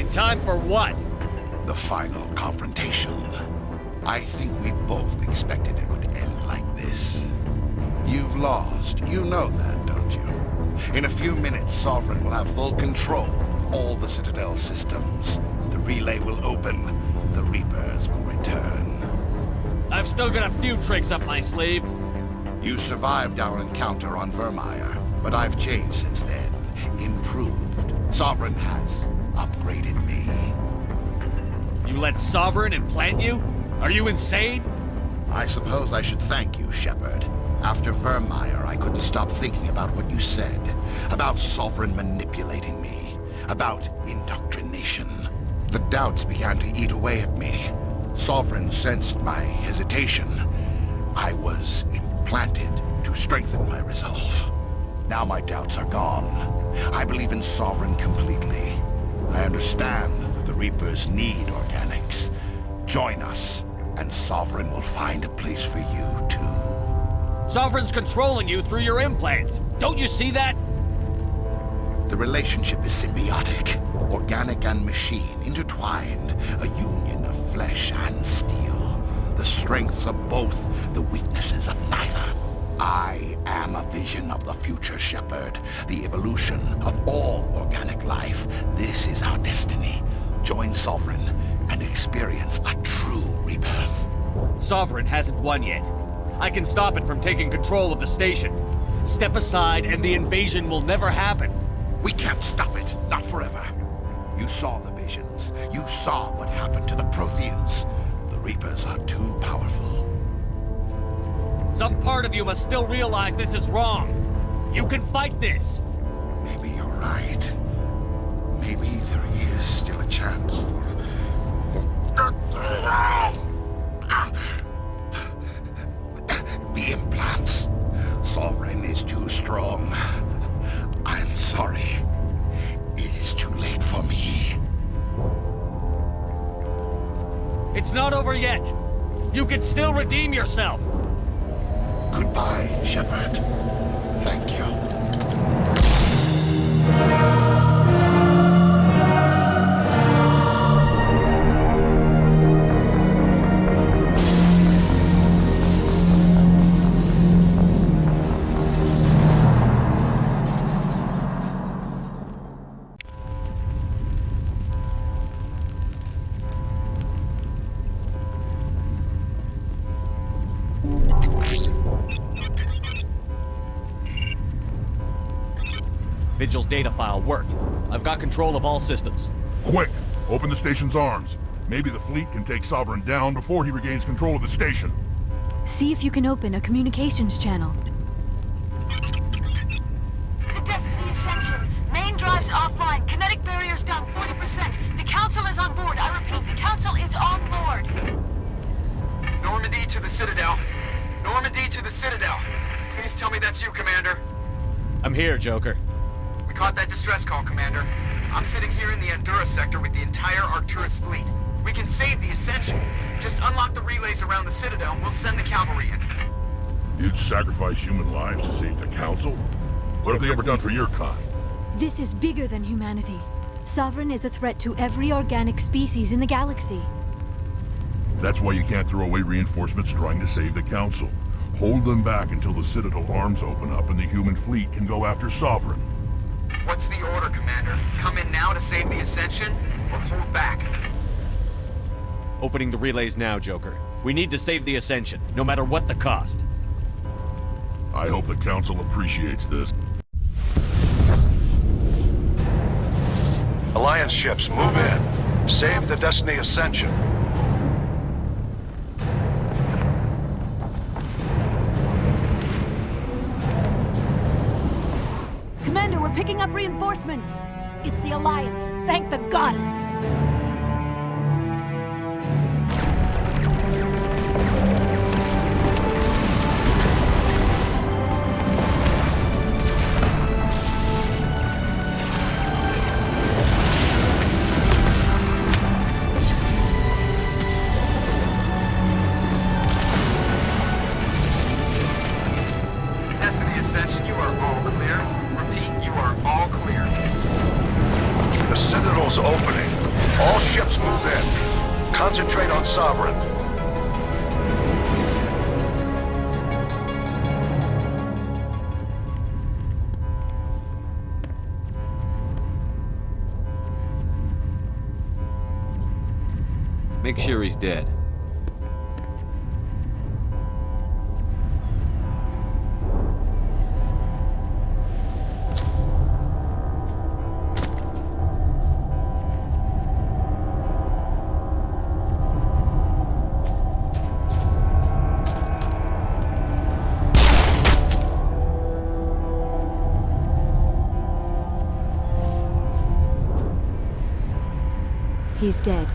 Time for what?
The final confrontation. I think we both expected it would end like this. You've lost. You know that, don't you? In a few minutes, Sovereign will have full control of all the Citadel systems. The relay will open. The Reapers will return.
I've still got a few tricks up my sleeve.
You survived our encounter on Virmire, but I've changed since then. Improved. Sovereign has upgraded me.
You let Sovereign implant you? Are you insane?
I suppose I should thank you, Shepard. After Virmire, I couldn't stop thinking about what you said. About Sovereign manipulating me. About indoctrination. The doubts began to eat away at me. Sovereign sensed my hesitation. I was implanted to strengthen my resolve. Now my doubts are gone. I believe in Sovereign completely. I understand that the Reapers need organics. Join us, and Sovereign will find a place for you, too.
Sovereign's controlling you through your implants. Don't you see that?
The relationship is symbiotic. Organic and machine intertwined. A union of flesh and steel. The strengths of both, the weaknesses of neither. I am a vision of the future, Shepard. The evolution of all organic life. This is our destiny. Join Sovereign and experience a true rebirth.
Sovereign hasn't won yet. I can stop it from taking control of the station. Step aside and the invasion will never happen.
We can't stop it. Not forever. You saw the visions. You saw what happened to the Protheans. The Reapers are too powerful.
Some part of you must still realize this is wrong. You can fight this.
Maybe you're right. Maybe there is still a chance for the implants. Sovereign is too strong. I'm sorry. It is too late for me.
It's not over yet. You can still redeem yourself.
Goodbye, Shepard. Thank you.
Vigil's data file worked. I've got control of all systems.
Quick! Open the station's arms. Maybe the fleet can take Sovereign down before he regains control of the station.
See if you can open a communications channel.
The Destiny Ascension. Main drives offline. Kinetic barriers down 40%. The Council is on board. I repeat, the Council is on board.
Normandy to the Citadel. Normandy to the Citadel. Please tell me that's you, Commander.
I'm here, Joker.
We caught that distress call, Commander. I'm sitting here in the Endura sector with the entire Arcturus fleet. We can save the Ascension. Just unlock the relays around the Citadel and we'll send the cavalry in.
You'd sacrifice human lives to save the Council? What have they ever done for your kind?
This is bigger than humanity. Sovereign is a threat to every organic species in the galaxy.
That's why you can't throw away reinforcements trying to save the Council. Hold them back until the Citadel arms open up and the human fleet can go after Sovereign.
What's the order, Commander? Come in now to save the Ascension, or hold back?
Opening the relays now, Joker. We need to save the Ascension, no matter what the cost.
I hope the Council appreciates this.
Alliance ships, move in. Save the Destiny Ascension.
Commander, we're picking up reinforcements. It's the Alliance. Thank the goddess.
Destiny Ascension, you are all clear. Repeat, you are all clear.
The Citadel's opening. All ships move in. Concentrate on Sovereign.
Make sure he's dead.
He's dead.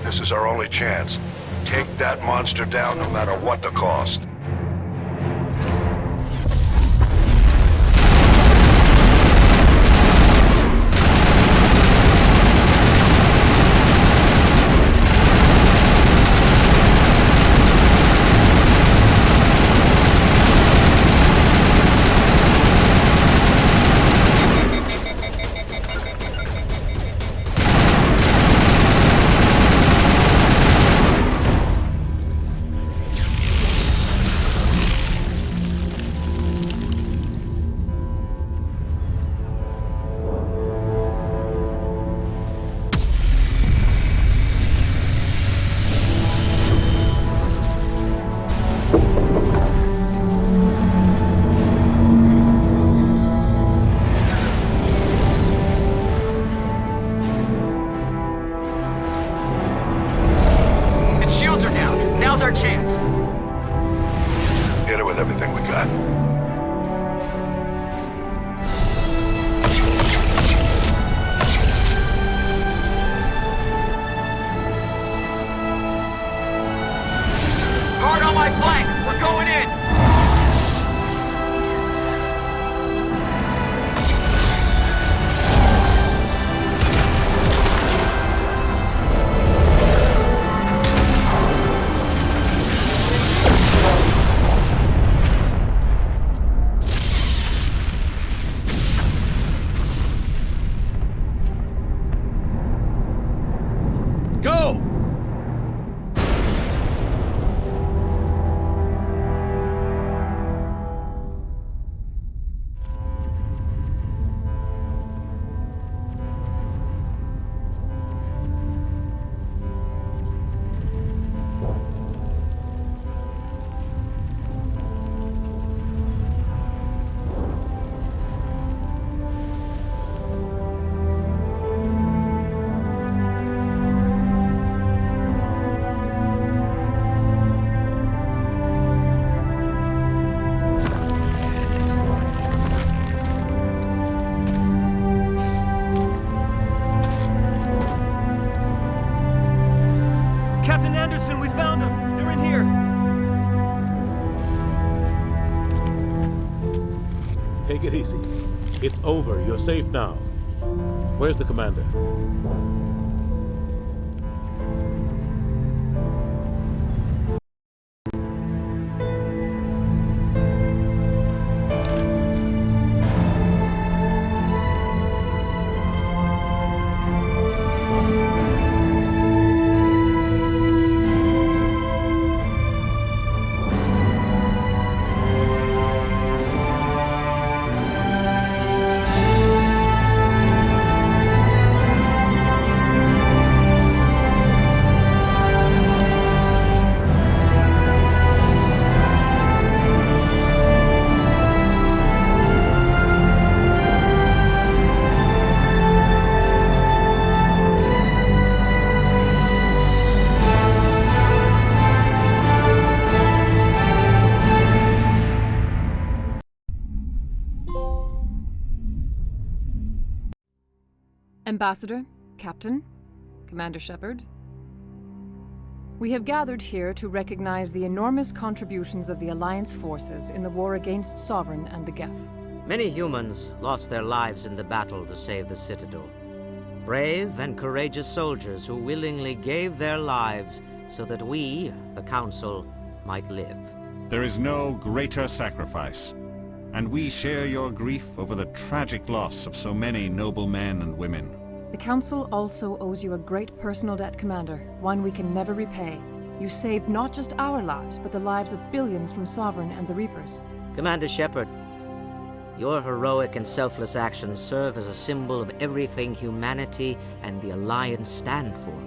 This is our only chance. Take that monster down no matter what the cost.
Take it easy. It's over. You're safe now. Where's the commander?
Ambassador, Captain, Commander Shepard. We have gathered here to recognize the enormous contributions of the Alliance forces in the war against Sovereign and the Geth.
Many humans lost their lives in the battle to save the Citadel. Brave and courageous soldiers who willingly gave their lives so that we, the Council, might live.
There is no greater sacrifice, and we share your grief over the tragic loss of so many noble men and women.
The Council also owes you a great personal debt, Commander, one we can never repay. You saved not just our lives, but the lives of billions from Sovereign and the Reapers.
Commander Shepard, your heroic and selfless actions serve as a symbol of everything humanity and the Alliance stand for.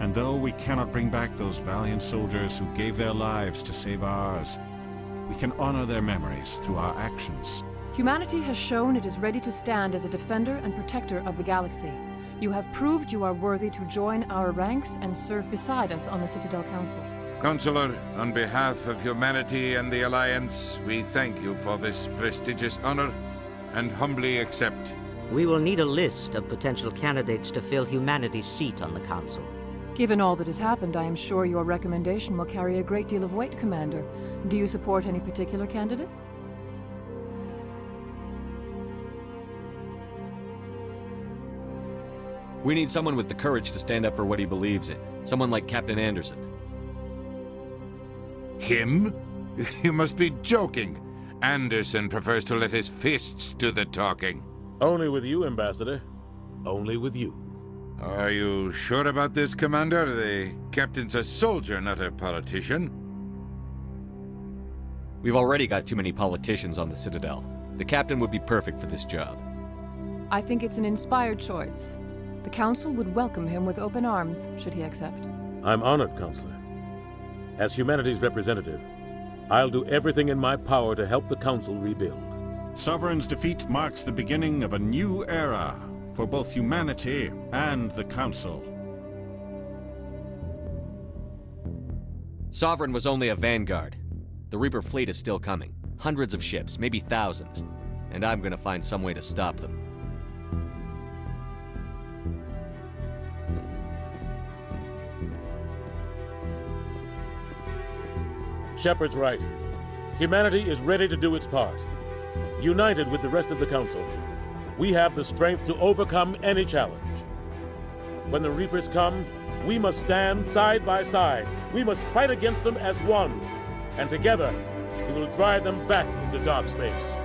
And though we cannot bring back those valiant soldiers who gave their lives to save ours, we can honor their memories through our actions.
Humanity has shown it is ready to stand as a defender and protector of the galaxy. You have proved you are worthy to join our ranks and serve beside us on the Citadel Council.
Counselor, on behalf of humanity and the Alliance, we thank you for this prestigious honor and humbly accept.
We will need a list of potential candidates to fill humanity's seat on the Council.
Given all that has happened, I am sure your recommendation will carry a great deal of weight, Commander. Do you support any particular candidate?
We need someone with the courage to stand up for what he believes in. Someone like Captain Anderson.
Him? You must be joking. Anderson prefers to let his fists do the talking.
Only with you, Ambassador. Only with you.
Are you sure about this, Commander? The captain's a soldier, not a politician.
We've already got too many politicians on the Citadel. The captain would be perfect for this job.
I think it's an inspired choice. The Council would welcome him with open arms, should he accept.
I'm honored, Counselor. As humanity's representative, I'll do everything in my power to help the Council rebuild.
Sovereign's defeat marks the beginning of a new era for both humanity and the Council.
Sovereign was only a vanguard. The Reaper fleet is still coming. Hundreds of ships, maybe thousands. And I'm gonna find some way to stop them.
Shepard's right. Humanity is ready to do its part. United with the rest of the Council, we have the strength to overcome any challenge. When the Reapers come, we must stand side by side. We must fight against them as one. And together, we will drive them back into dark space.